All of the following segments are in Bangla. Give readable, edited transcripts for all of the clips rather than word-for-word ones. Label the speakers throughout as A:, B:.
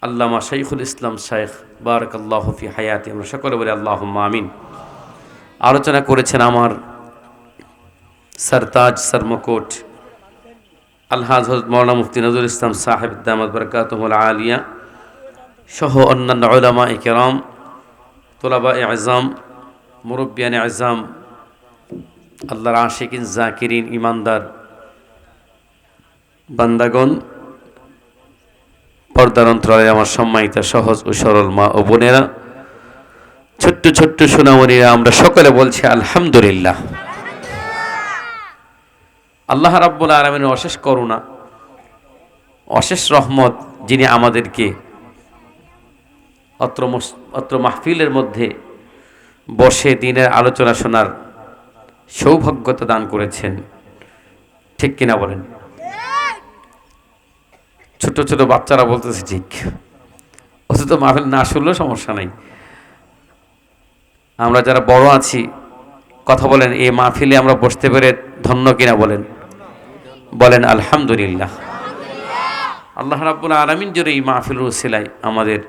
A: আল্লামা শাইখুল ইসলাম শাইখ বারাকাল্লাহু ফি হায়াতি, আমরা সকলে বলি আল্লাহুম্মা আমিন। আলোচনা করেছেন আমার সরতাজ সরমকোট আলহাজ হযরত মাওলানা মুফতি নজরুল ইসলাম সাহেব দামাত বরকাতুহুল আলিয়া সহ অন্যান্য উলামায়ে কেরাম, তুলাবায়ে আযম, মুরব্বিয়ানে আযম, আল্লাহর আশিকিন জাকিরিন ইমানদার বান্দাগণ, পর্দার অন্তরালে আমার সম্মানিত সহজ ও সরল মা ও বোনেরা, ছোট্ট ছোট্ট সোনামণিরা, আমরা সকলে বলছি আলহামদুলিল্লাহ। আল্লাহ রাব্বুল আলামিনের অশেষ করুণা, অশেষ রহমত, যিনি আমাদেরকে অত্র মাহফিলের মধ্যে বসে দিনের আলোচনা শোনার সৌভাগ্যতা দান করেছেন, ঠিক কিনা বলেন? ছোট ছোট বাচ্চারা বলতেছে ঠিক, অথচ মাহফিল না শুনলেও সমস্যা নাই। আমরা যারা বড় আছি কথা বলেন, এই মাহফিলে আমরা বসতে পেরে ধন্য কিনা বলেন? বলেন আলহামদুলিল্লাহ। আল্লাহ রাব্বুল আলামিন যদি এই মাহফিলের উসিলায় আমাদের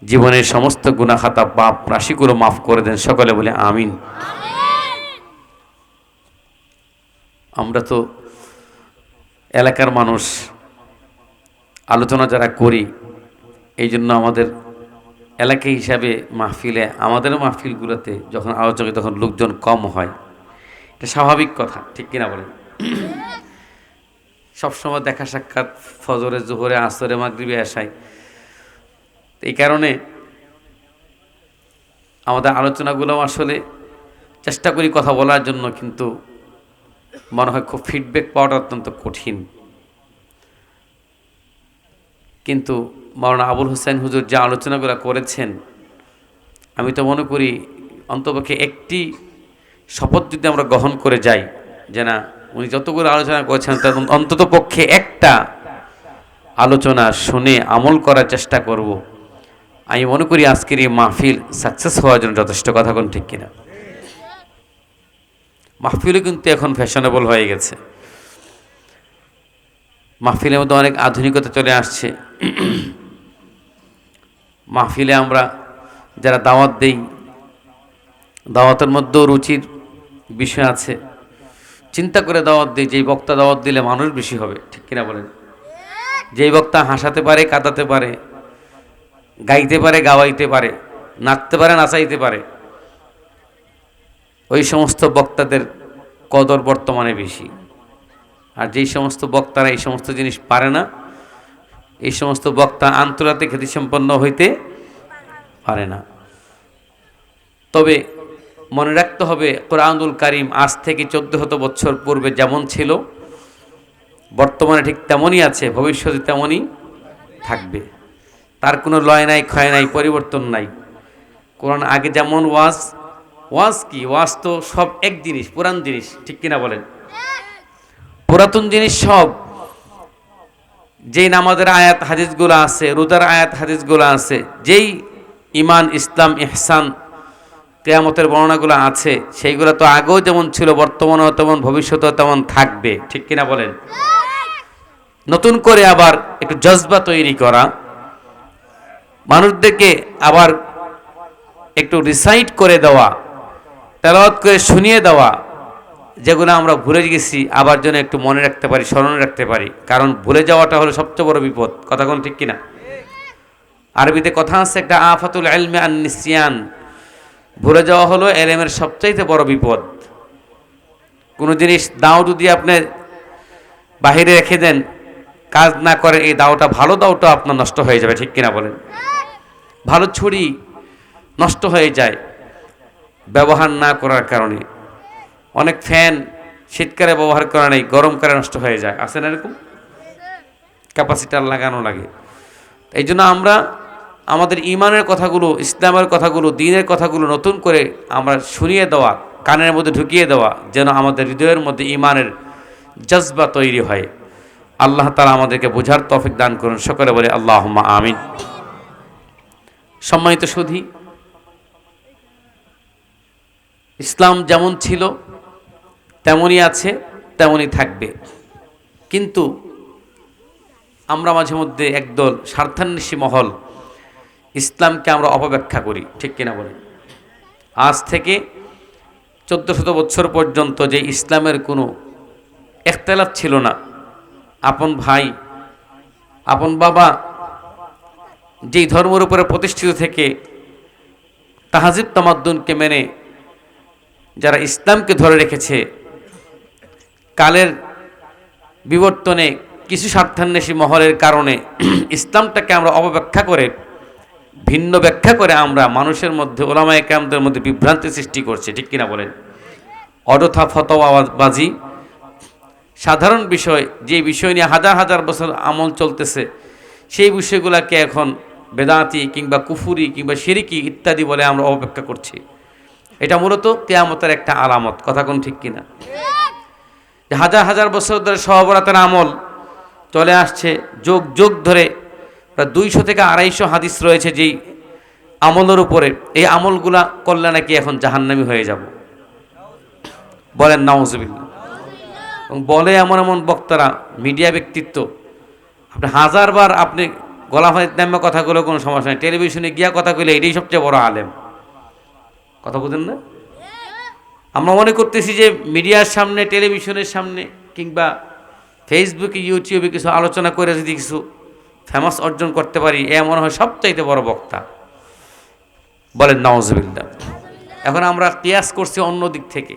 A: জীবনের সমস্ত গুনাহ খাতা পাপ রাশিগুলো মাফ করে দেন, সকলে বলে আমিন। আমরা তো এলাকার মানুষ, আলোচনা যারা করি, এই জন্য আমাদের এলাকা হিসাবে মাহফিলে, আমাদের মাহফিলগুলোতে যখন আলোচনা তখন লোকজন কম হয়, এটা স্বাভাবিক কথা, ঠিক কিনা বলেন? সবসময় দেখা সাক্ষাৎ ফজরে, জোহরে, আসরে, মাগরিবে, এশায়, এই কারণে আমাদের আলোচনাগুলো আসলে চেষ্টা করি কথা বলার জন্য, কিন্তু মনে হয় খুব ফিডব্যাক পাওয়াটা অত্যন্ত কঠিন। কিন্তু মাওলানা আবুল হোসেন হুজুর যে আলোচনাগুলো করেছেন, আমি তো মনে করি অন্তপক্ষে একটি শপথ যদি আমরা গ্রহণ করে যাই যে না, উনি যতগুলো আলোচনা করেছেন তার অন্তত পক্ষে একটা আলোচনা শুনে আমল করার চেষ্টা করব, আমি মনে করি আজকের এই মাহফিল সাকসেস হওয়ার জন্য যথেষ্ট। কথা কোন ঠিক কিনা? মাহফিলও কিন্তু এখন ফ্যাশনেবল হয়ে গেছে, মাহফিলের মধ্যে অনেক আধুনিকতা চলে আসছে। মাহফিলে আমরা যারা দাওয়াত দেই, দাওয়াতের মধ্যেও রুচির বিষয় আছে, চিন্তা করে দাওয়াত দিই যেই বক্তা দাওয়াত দিলে মানুষ বেশি হবে, ঠিক কিনা বলেন? যেই বক্তা হাসাতে পারে, কাঁদাতে পারে, গাইতে পারে, গাওয়াইতে পারে, নাচতে পারে, নাচাইতে পারে, ওই সমস্ত বক্তাদের কদর বর্তমানে বেশি। আর যেই সমস্ত বক্তারা এই সমস্ত জিনিস পারে না, এই সমস্ত বক্তা আন্তর্জাতিক খ্যাতিসম্পন্ন হইতে পারে না। তবে মনে রাখতে হবে, কোরআনুল কারীম আজ থেকে 1400 বছর পূর্বে যেমন ছিল, বর্তমানে ঠিক তেমনই আছে, ভবিষ্যতে তেমনই থাকবে। তার কোনো লয় নাই, ক্ষয় নাই, পরিবর্তন নাই। কোরআন আগে যেমন ওয়াজ কি, ওয়াজ তো সব এক জিনিস, পুরান জিনিস, ঠিক কিনা বলেন? পুরাতন জিনিস সব, যেই নামাজের আয়াত হাদিসগুলো আছে, রোজার আয়াত হাদিসগুলো আছে, যেই ইমান, ইসলাম, ইহসান, কিয়ামতের বর্ণনাগুলো আছে, সেইগুলো তো আগেও যেমন ছিল, বর্তমানেও তেমন, ভবিষ্যতেও তেমন থাকবে, ঠিক কিনা বলেন? নতুন করে আবার একটু জজবা তৈরি করা, মানুষদেরকে আবার একটু রিসাইট করে দেওয়া, তেলাওয়াত করে শুনিয়ে দেওয়া, যেগুলো আমরা ভুলে গেছি আবার যেন একটু মনে রাখতে পারি, স্মরণে রাখতে পারি। কারণ ভুলে যাওয়াটা হলো সবচেয়ে বড় বিপদ। কথা কোন ঠিক কিনা? আরবিতে কথা আছে একটা, আফাতুল ইলমি আন নিসিয়ান, ভুলে যাওয়া হলো এলেমের সবচাইতে বড় বিপদ। কোনো জিনিস দাও যদি আপনি বাহিরে রেখে দেন, কাজ না করে, এই দাওটা, ভালো দাওটা আপনার নষ্ট হয়ে যাবে, ঠিক কিনা বলেন? ভালো ছুরি নষ্ট হয়ে যায় ব্যবহার না করার কারণে। অনেক ফ্যান শীতকালে ব্যবহার করা নেই, গরমকালে নষ্ট হয়ে যায়, আছে না এরকম? ক্যাপাসিটার লাগানো লাগে। এই জন্য আমরা আমাদের ইমানের কথাগুলো, ইসলামের কথাগুলো, দ্বীনের কথাগুলো নতুন করে আমরা শুনিয়ে দেওয়া, কানের মধ্যে ঢুকিয়ে দেওয়া, যেন আমাদের হৃদয়ের মধ্যে ইমানের জজবা তৈরি হয়। আল্লাহ তাআলা আমাদেরকে বোঝার তৌফিক দান করুন, সকলে বলে আল্লাহুম্মা আমিন। সম্মানিত সুধী, ইসলাম যেমন ছিল তেমনই আছে, তেমনই থাকবে। কিন্তু আমরা মাঝে মধ্যে একদল স্বার্থান্বেষী মহল ইসলামকে আমরা অপব্যাখ্যা করি, ঠিক কিনা বলেন? আজ থেকে 1400 বছর পর্যন্ত যে ইসলামের কোনো ইখতিলাফ ছিল না, আপন ভাই আপন বাবা যেই ধর্মের উপরে প্রতিষ্ঠিত থেকে তাহজিব তামাদ্দুনকে মেনে যারা ইসলামকে ধরে রেখেছে, কালের বিবর্তনে কিছু স্বার্থান্বেষী মহলের কারণে ইসলামটাকে আমরা অপব্যাখ্যা করে ভিন্ন ব্যাখ্যা করে আমরা মানুষের মধ্যে ওলামায়ে কেরামদের মধ্যে বিভ্রান্তি সৃষ্টি করছি, ঠিক কিনা বলেন? অযথা ফতোয়াবাজি, সাধারণ বিষয়, যে বিষয় নিয়ে হাজার হাজার বছর আমল চলতেছে, সেই বিষয়গুলোকে এখন বেদাতি কিংবা কুফুরি কিংবা শিরিকি ইত্যাদি বলে আমরা অপব্যাখ্যা করছি। এটা মূলত কিয়ামতের একটা আলামত, কথা কোন ঠিক কিনা? যে হাজার হাজার বছর ধরে সহবরাতের আমল চলে আসছে, যুগ যুগ ধরে প্রায় 200 থেকে 250 হাদিস রয়েছে যেই আমলের উপরে, এই আমলগুলা করলে নাকি এখন জাহান্নামী হয়ে যাব। বলেন নাউজুবিল্লাহ। এবং বলে এমন এমন বক্তারা, মিডিয়া ব্যক্তিত্ব, আপনি হাজারবার আপনি গলাফাইত নামে কথা বলে কোনো সমস্যা নেই, টেলিভিশনে গিয়া কথা কইলে এটাই সবচেয়ে বড় আলেম। কথা বুঝেন না? আমরা মনে করতেছি যে মিডিয়ার সামনে, টেলিভিশনের সামনে কিংবা ফেসবুকে ইউটিউবে কিছু আলোচনা করে যদি কিছু ফেমাস অর্জন করতে পারি, এ মনে হয় সবচাইতে বড় বক্তা। বলেন নাউজুবিল্লাহ। এখন আমরা কিয়াস করছি অন্য দিক থেকে।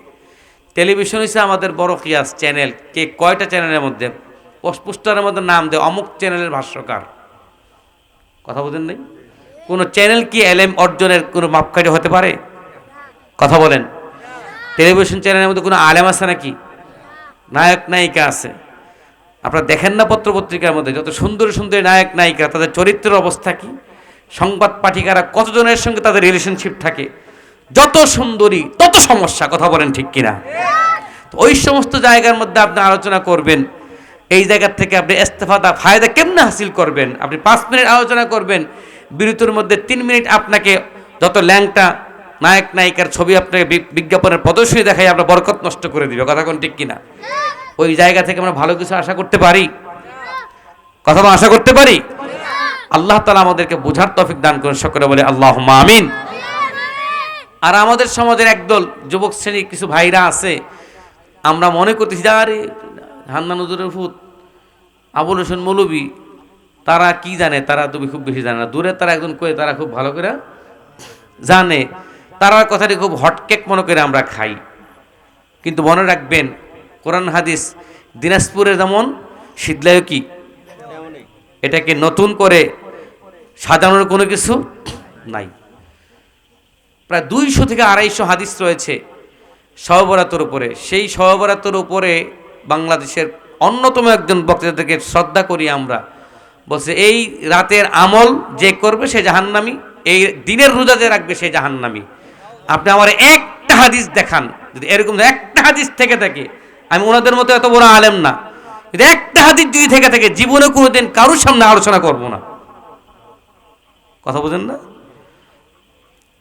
A: টেলিভিশন হচ্ছে আমাদের বড় কিয়াস চ্যানেল। কে কয়টা চ্যানেলের মধ্যে পোস্টারের মধ্যে নাম দেয় অমুক চ্যানেলের ভাষ্যকার। কথা বুঝেন নাই? কোনো চ্যানেল কি এলএম অর্জনের কোনো মাপকাঠি হতে পারে? কথা বলেন। টেলিভিশন চ্যানেলের মধ্যে কোনো আলেম আছে নাকি? নায়ক নায়িকা আছে। আপনারা দেখেন না পত্র পত্রিকার মধ্যে যত সুন্দর সুন্দর নায়ক নায়িকা, তাদের চরিত্রের অবস্থা কি? সংবাদ পাঠিকারা কতজনের সঙ্গে তাদের রিলেশনশিপ থাকে? যত সুন্দরী তত সমস্যা। কথা বলেন ঠিক কিনা? তো ওই সমস্ত জায়গার মধ্যে আপনি আলোচনা করবেন, এই জায়গার থেকে আপনি ইস্তেফাদা ফায়দা কেমনে হাসিল করবেন? আপনি 5 মিনিট আলোচনা করবেন, বিরতির মধ্যে 3 মিনিট আপনাকে যত ল্যাংটা নায়ক নায়িকার ছবি আপনাকে বিজ্ঞাপনের প্রদর্শনী দেখাই আপনার বরকত নষ্ট করে দিবে। কথা কোন ঠিক কিনা? ওই জায়গা থেকে আমরা ভালো কিছু আশা করতে পারি? কথা বলা আশা করতে পারি? আল্লাহ তাআলা আমাদেরকে বোঝার তৌফিক দান করুন, সকলে বলে আল্লাহুম্মা আমিন। আর আমাদের সমাজের একদল যুবক শ্রেণীর কিছু ভাইরা আছে, আমরা মনে করতেছি যে আরে হান্নান হুজুরের ফুত আবুল হোসেন মৌলবী, তারা কি জানে? তারা তো খুব বেশি জানে না। দূরে তারা একজন কয়ে তারা খুব ভালো করে জানে, তারা কথাটি খুব হটকেক মনে করে আমরা খাই। কিন্তু মনে রাখবেন, কোরআন হাদিস দিনাজপুরের যেমন শীতলায়ও কি, এটাকে নতুন করে সাজানোর কোনো কিছু নাই। প্রায় 200 থেকে 250 হাদিস রয়েছে শবে বরাতের উপরে। সেই শবে বরাতের উপরে বাংলাদেশের অন্যতম একজন বক্তাদেরকে শ্রদ্ধা করি আমরা, বলছে এই রাতের আমল যে করবে সে জাহান্নামী, এই দিনের রোজা যে রাখবে সে জাহান্নামী। আপনি আমার একটা হাদিস দেখান, যদি এরকম একটা হাদিস থেকে থাকে, আমি ওনাদের মতো এত বড় আলেম না, কিন্তু একটা হাদিস যদি থেকে থাকে, জীবনে কোনোদিন কারোর সামনে আলোচনা করব না। কথা বুঝেন না?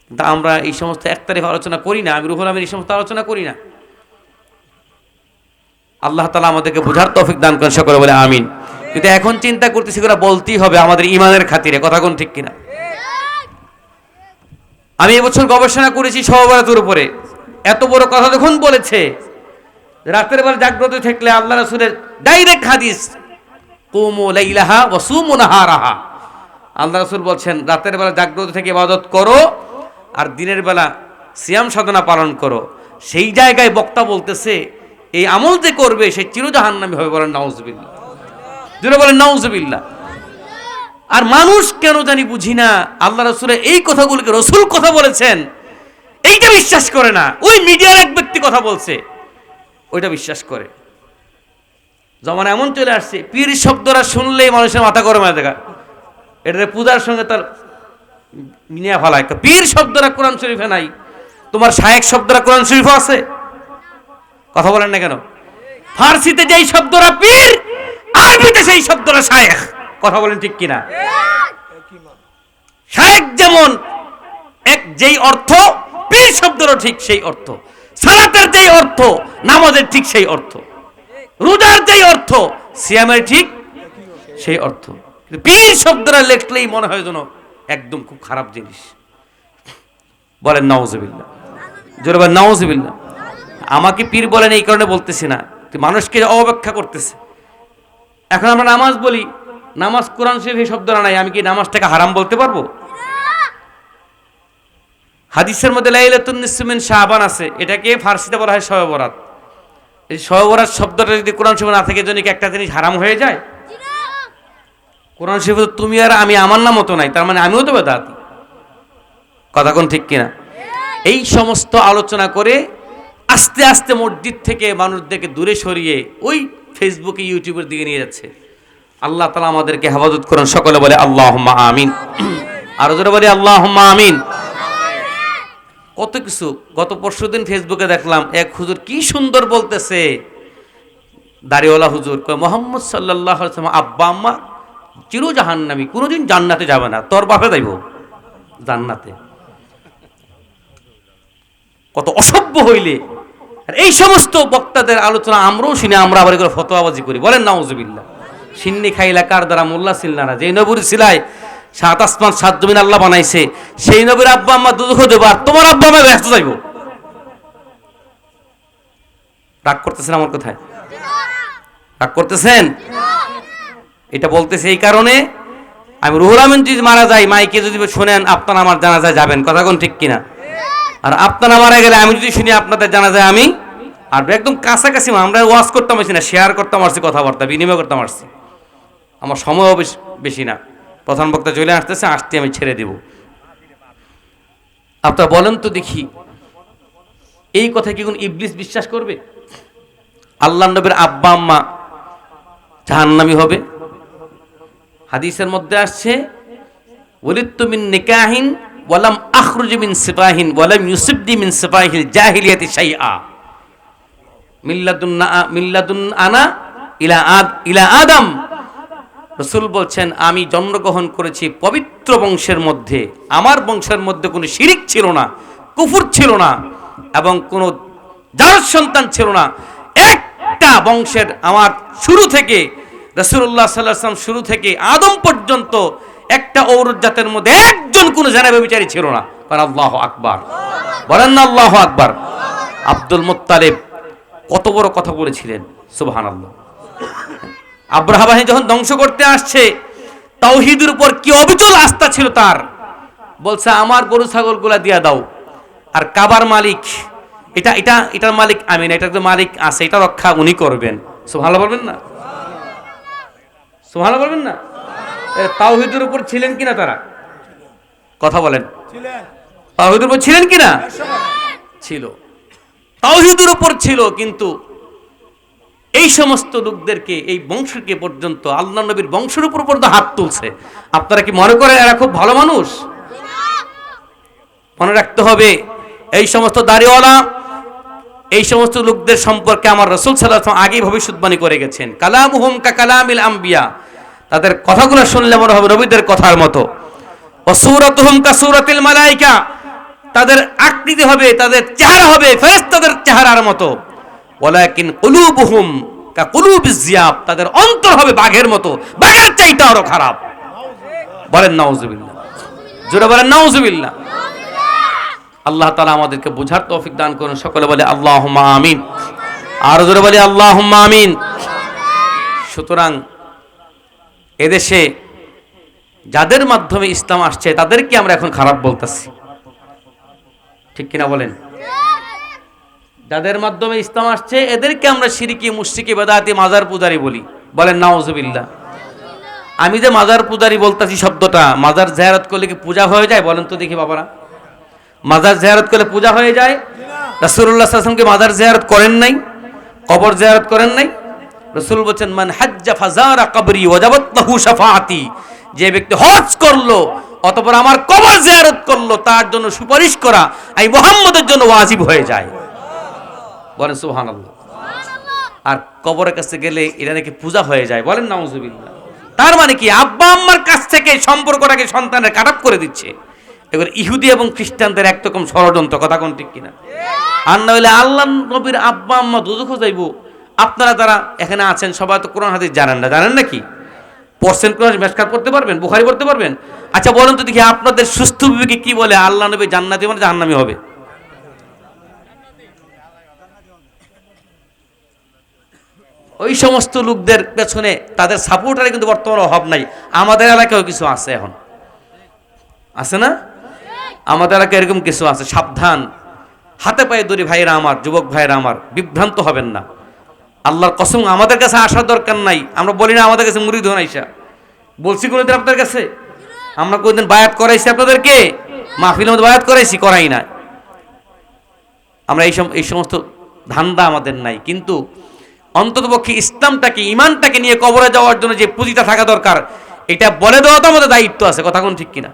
A: কিন্তু আমরা এই সমস্ত একতারিফ আলোচনা করি না। আমি রুহুল আমিন এই সমস্ত আলোচনা করি না। আল্লাহ তাআলা আমাদেরকে বোঝার তৌফিক দান করেন, সকলে বলে আমিন। কিন্তু এখন চিন্তা করতেছি এগুলো বলতেই হবে আমাদের ইমানের খাতিরে। কথা কোন ঠিক কিনা? আমি এবছর গবেষণা করেছি শবে বরাতের উপরে। এত বড় কথা যখন বলেছে, রাতের বেলা জাগ্রত থাকলে আল্লাহ রাসূলের ডাইরেক্ট হাদিস, কুমু লাইলাহা ওয়া সুমু নাহারাহা। আল্লাহ রাসূল বলছেন রাতের বেলা জাগ্রত থেকে ইবাদত করো আর দিনের বেলা সিয়াম সাধনা পালন করো। সেই জায়গায় বক্তা বলতেছে এই আমল যে করবে সে চিরজাহান্নামী হবে। বলেন নাউজুবিল্লাহ। জোরে বলেন নাউজুবিল্লাহ। আর মানুষ কেন জানি বুঝি না, আল্লাহ রাসূলের এই কথাগুলোকে রাসূল কথা বলেছেন এইটা বিশ্বাস করে না। ওই মিডিয়ার এক ব্যক্তি কথা বলছে ওইটা বিশ্বাস করে। যেমন এমন চলে আসছে, পীর শব্দরা শুনলেই মানুষের মাথা গরম হয়ে যায়। এটা পূজার সঙ্গে তার মিনিয়া ফালায়। পীর শব্দরা কোরআন শরীফে নাই, তোমার শায়েখ শব্দরা কোরআন শরীফে আছে? কথা বলেন না কেন? ফার্সিতে যেই শব্দরা পীর, আরবিতে সেই শব্দরা শায়েখ। কথা বলেন ঠিক কিনা? শায়েখ যেমন এক যেই অর্থ, পীর শব্দেরও ঠিক সেই অর্থ। সালাতের যেই অর্থ, নামাজের ঠিক সেই অর্থ। রোজার যেই অর্থ, সিয়ামের ঠিক সেই অর্থ। পীর শব্দটা লেখলেই মনে হয় যেন একদম খুব খারাপ জিনিস। বলেন নাউজুবিল্লাহ, জোরে বলেন নাউজুবিল্লাহ। আমাকে পীর বলেন এই কারণে বলতেছি না, মানুষকে অবব্যাখ্যা করতেছে। এখন আমরা নামাজ বলি, নামাজ কোরআন শরীফে এই শব্দটা নাই, আমি কি নামাজটাকে হারাম বলতে পারবো? হাদিসের মধ্যে লাইলাতুন নিসফু মিন শাবান আছে, এটাকে ফার্সিতে বলা হয় শবে বরাত। এই শবে বরাত শব্দটা যদি কোরআন শরীফে না থাকে, জন্য কি একটা জিনিস হারাম হয়ে যায়? কোরআন শরীফে তুমি আর আমি আমার নাম মতো নাই, তার মানে আমিও তো বেদাতি। কথা কোন ঠিক কিনা? এই সমস্ত আলোচনা করে আস্তে আস্তে মসজিদ থেকে মানুষদেরকে দূরে সরিয়ে ওই ফেসবুকে ইউটিউবের দিকে নিয়ে যাচ্ছে। আল্লাহ তাআলা আমাদেরকে হেফাজত করুন, সকলে বলে আল্লাহুম্মা আমিন। আর জোরে বলে আল্লাহুম্মা আমিন। কত কিছু, গত পরশুদিন ফেসবুকে দেখলাম এক হুজুর কি সুন্দর বলতেছে, দাড়িওয়ালা হুজুর, মুহাম্মদ সাল্লাল্লাহু আলাইহি ওয়াসাল্লাম আব্বা আম্মা চির জাহান্নামী, কোনোদিন জান্নাতে যাবে না, তোর বাপে যাইব জান্নাতে। কত অসভ্য হইলে! আর এই সমস্ত বক্তাদের আলোচনা আমরাও শুনি, আমরা আবার এগুলো ফতোয়াবাজি করি। বলেন নাউজুবিল্লাহ। সিন্নি খাইলা কার দ্বারা মোল্লা ছিলনা, যে নবীর সিলায় সাত আসমান সাত জমিন আল্লাহ বানাইছে, সেই নবীর আব্বা আম্মা দুদুখ দেবো, আর তোমার আব্বা আম্মা ব্যস্ত যাইব। রাগ করতেছেন আমার কথায়? রাগ করতেছেন? এটা বলতেছে এই কারণে, আমি রুহুল আমিন যদি মারা যাই, মাইকে যদি শোনেন আপনার আমার জানাজায় যাবেন, কথা কোন ঠিক কিনা? আর আপনারা মারা গেলে আমি যদি শুনি আপনাদের জানাজায় আমি, আর একদম কাছাকাছি, আমরা ওয়াজ করতাম আসছি না, শেয়ার করতাম আসছি, কথাবার্তা বিনিময় করতাম আসছি। আমার সময়ও বেশি না, প্রধান বক্তা চলে আসতেছে, আসতে আমি ছেড়ে দেব। আপনারা বলেন তো দেখি, এই কথা কি কোন ইবলিস বিশ্বাস করবে? আল্লাহ নবীর আব্বা আম্মা জাহান্নামী হবে? হাদিসের মধ্যে আসছে, ওয়ালিদতু মিন নিকাহিন ওয়ালাম আখরুজ মিন সিফাহিন ওয়ালাম ইউসিবনি মিন সিফাহিল জাহিলিয়াতি শাইআ মিল্লাদুন আনা ইলা আদম। রাসূল বলছেন, আমি জন্মগ্রহণ করেছি পবিত্র বংশের মধ্যে, আমার বংশের মধ্যে কোনো শিরিক ছিল না, কুফর ছিল না, এবং কোনো জারজ সন্তান ছিল না। একটা বংশের আমার শুরু থেকে, রাসূলুল্লাহ সাল্লাল্লাহু আলাইহি ওয়াসাল্লাম শুরু থেকে আদম পর্যন্ত একটা ঔরত জাতের মধ্যে একজন কোনো জানা ব্যভিচারী ছিল না। আল্লাহু আকবার, বলেন না আল্লাহু আকবার। আব্দুল মুত্তালিব কত বড় কথা বলেছিলেন, সুবহানাল্লাহ। আব্রাহা বাহিনী যখন ধ্বংস করতে আসছে, তাওহীদের উপর কি অবিচল আস্থা ছিল তার। বলছে, আমার গরু ছাগলগুলা দিয়া দাও, আর কাবার মালিক এটার মালিক আমি না, এটার তো মালিক আছে, এটা রক্ষা উনি করবেন। সুবহানাল্লাহ বলবেন না? সুবহানাল্লাহ বলবেন না? তাওহীদের উপর ছিলেন কিনা তারা? কথা বলেন, তাওহীদের উপর ছিলেন কিনা? ছিল, তাওহীদের উপর ছিল। কিন্তু এই সমস্ত লোকদেরকে, এই বংশকে পর্যন্ত, আল্লাহ নবীর বংশের উপর পর্যন্ত হাত তুলছে। আপনারা কি মনে করেন এরা খুব ভালো মানুষ? মনে রাখতে হবে, এই সমস্ত দাড়িওয়ালা, এই সমস্ত লোকদের সম্পর্কে আমার রাসূল সাল্লাল্লাহু আলাইহি ওয়াসাল্লাম আগেই ভবিষ্যৎবাণী করে গেছেন। কালামুহুম কা কালামিল আম্বিয়া, তাদের কথাগুলো শুনলে মনে হবে নবীদের কথার মতো। ওয়া সূরাতুহুম কা সূরাতিল মালায়েকা, তাদের আকৃতি হবে, তাদের চেহারা হবে ফেরেশতাদের চেহারার মতো। ওয়ালাকিন কুলুবুহুম কা কুলুবিজ জিয়াব, তাদের অন্তর হবে বাঘের মতো, বাঘের চাইতে আরো খারাপ। বলেন নাউজুবিল্লাহ, জোরে বলেন নাউজুবিল্লাহ। আল্লাহ তাআলা আমাদেরকে বুঝার তৌফিক দান করুন, সকলে বলে আল্লাহুম্মা আমিন। আর জোরে বলে আল্লাহুম্মা আমিন। সুতরাং এদেশে যাদের মাধ্যমে ইসলাম আসছে তাদেরকে আমরা এখন খারাপ বলতেছি, ঠিক কিনা বলেন? যাদের মাধ্যমে ইসলাম আসছে এদেরকে আমরা শিরকি, মুশরিকি, বেদাতি, মাজার পূজারি বলি। বলেন নাউজুবিল্লাহ। আমি যে মাজার পূজারি বলতেছি শব্দটা, মাজার জিয়ারত করলে কি পূজা হয়ে যায়? বলেন তো দেখি বাবারা, মাজার জিয়ারত করলে পূজা হয়ে যায়? রাসূলুল্লাহ সাল্লাল্লাহু আলাইহি ওয়াসাল্লাম কি মাজার জিয়ারত করেন নাই? কবর জিয়ারত করেন নাই? রাসূল বলেন, মান হাজ্জা ফাজারা কবরি ওয়াজাবাত লাহু শাফাআতি, যে ব্যক্তি হজ করলো অতঃপর আমার কবর জিয়ারত করলো, তার জন্য সুপারিশ করা এই মুহাম্মদের জন্য ওয়াজিব হয়ে যায়। বলেন সুবহানাল্লাহ। আর কবরের কাছে গেলে এটা নাকি পূজা হয়ে যায়। বলেন নাউজুবিল্লাহ। তার মানে কি, আব্বা আম্মার কাছ থেকে সম্পর্কটাকে সন্তানের কাট অফ করে দিচ্ছে। এবার ইহুদি এবং খ্রিস্টানদের একরকম ষড়যন্ত্র, কথা কোন ঠিক কিনা? আর না হলে আল্লাহ নবীর আব্বা আম্মা দুজখে যাইব। আপনারা যারা এখানে আছেন সবাই তো কোরআন হাদিস জানেন না, জানেন নাকি? পড়ছেন কোন মেশকাত পড়তে পারবেন, বুখারী পড়তে পারবেন? আচ্ছা বলেন তো দেখি, আপনাদের সুস্থ বিবেকে কি বলে আল্লাহ নবী জান্নাতি মানে জাহান্নামী হবে? ওই সমস্ত লোকদের পেছনে তাদের সাপোর্টারে কিন্তু বর্তমানে অভাব নাই। আমাদের এলাকায়ও কিছু আছে, এখন আছে না? আমাদের এলাকায় এরকম কিছু আছে। সাবধান, হাতে পায়ে দড়ি ভাইয়েরা আমার, যুবক ভাইয়েরা আমার, বিভ্রান্ত হবেন না। আল্লাহর কসম, আমাদের কাছে আসার দরকার নাই। আমরা বলি না আমাদের কাছে মুরিদ হন আইসা, বলছি কোনোদিন আপনাদের কাছে? আমরা কোনোদিন বায়াত করাইছি আপনাদেরকে? মাহফিলের মধ্যে বায়াত করাইছি? করাই না। আমরা এই সমস্ত ধান্দা আমাদের নাই। কিন্তু অন্ততপক্ষে ইসলামটাকে, ইমানটাকে নিয়ে কবরে যাওয়ার জন্য যে পুঁজিটা থাকা দরকার, এটা বলে দেওয়া তো আমাদের দায়িত্ব আছে। কথা কোন ঠিক কিনা?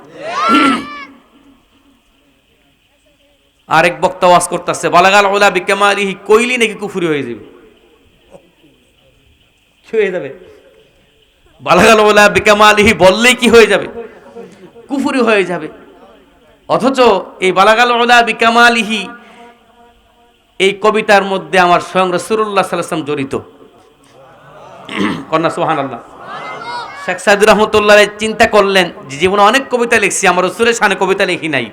A: আরেক বক্তা ওয়াজ করতেছে, বালাগাল উলা বিকামালিহি, কইলি নাকি কুফরি হয়ে যাবে। কি হয়ে যাবে? বালাগাল উলা বিকামালিহি বললেই কি হয়ে যাবে? কুফরি হয়ে যাবে। অথচ এই বালাগাল উলা বিকামালিহি এই কবিতার মধ্যে আমার স্বয়ং রাসূলুল্লাহ সাল্লাল্লাহু আলাইহি ওয়াসাল্লাম জড়িত। কন্যা সুবহানাল্লাহ। শেখ সাইদুর রহমতুল্লাহ চিন্তা করলেন যে জীবনে অনেক কবিতা লিখছি, আমার রাসূলের শানে কবিতা লিখি নাই।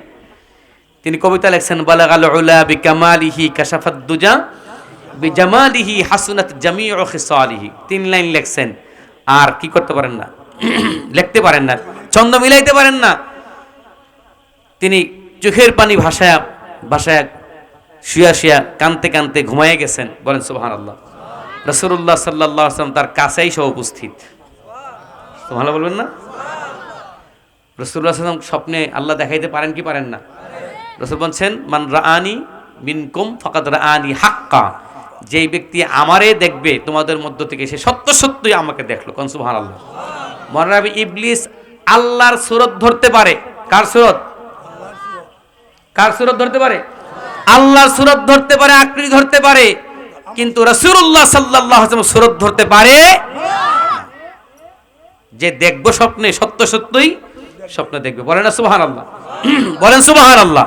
A: তিনি কবিতা লিখছেন, বালাগাল উলা বিকামালিহি কাশাফাদ দুজা বিজামালিহি হাসুনাত জামিউ খিসালিহি। 3 লাইন লিখছেন, আর কি করতে পারেন না, লিখতে পারেন না, ছন্দ মিলাইতে পারেন না। তিনি চোখের পানি ভাষায় ভাষায় শুয়া শুয়া কানতে কানতে ঘুমাইয়ে গেছেন। বলেন সুবহানাল্লাহ। রাসূলুল্লাহ সাল্লাল্লাহু আলাইহি ওয়াসাল্লাম তার কাছেই সহ উপস্থিত। সুবহানাল্লাহ বলবেন না? রাসূলুল্লাহ সাল্লাল্লাহু আলাইহি ওয়াসাল্লাম স্বপ্নে আল্লাহ দেখাইতে পারেন কি পারেন না? রাসূল বলছেন, মান রাআনি মিনকুম ফাকাদ রাআনি হাক্কা। যেই ব্যক্তি আমারে দেখবে তোমাদের মধ্য থেকে, সে সত্য সত্যই আমাকে দেখলো। কোন সুবহানাল্লাহ। মনে রাখবে, ইবলিস আল্লাহর সূরত ধরতে পারে। কার সূরত? কার সূরত ধরতে পারে? আল্লাহর সূরত ধরতে পারে, আকৃতি ধরতে পারে, কিন্তু রাসূলুল্লাহ সাল্লাল্লাহু আলাইহি ওয়াসাল্লাম সূরত ধরতে পারে না। যে দেখবো স্বপ্নে, সত্য সত্যই স্বপ্ন দেখবে। বলেন না সুবহানাল্লাহ? বলেন সুবহানাল্লাহ।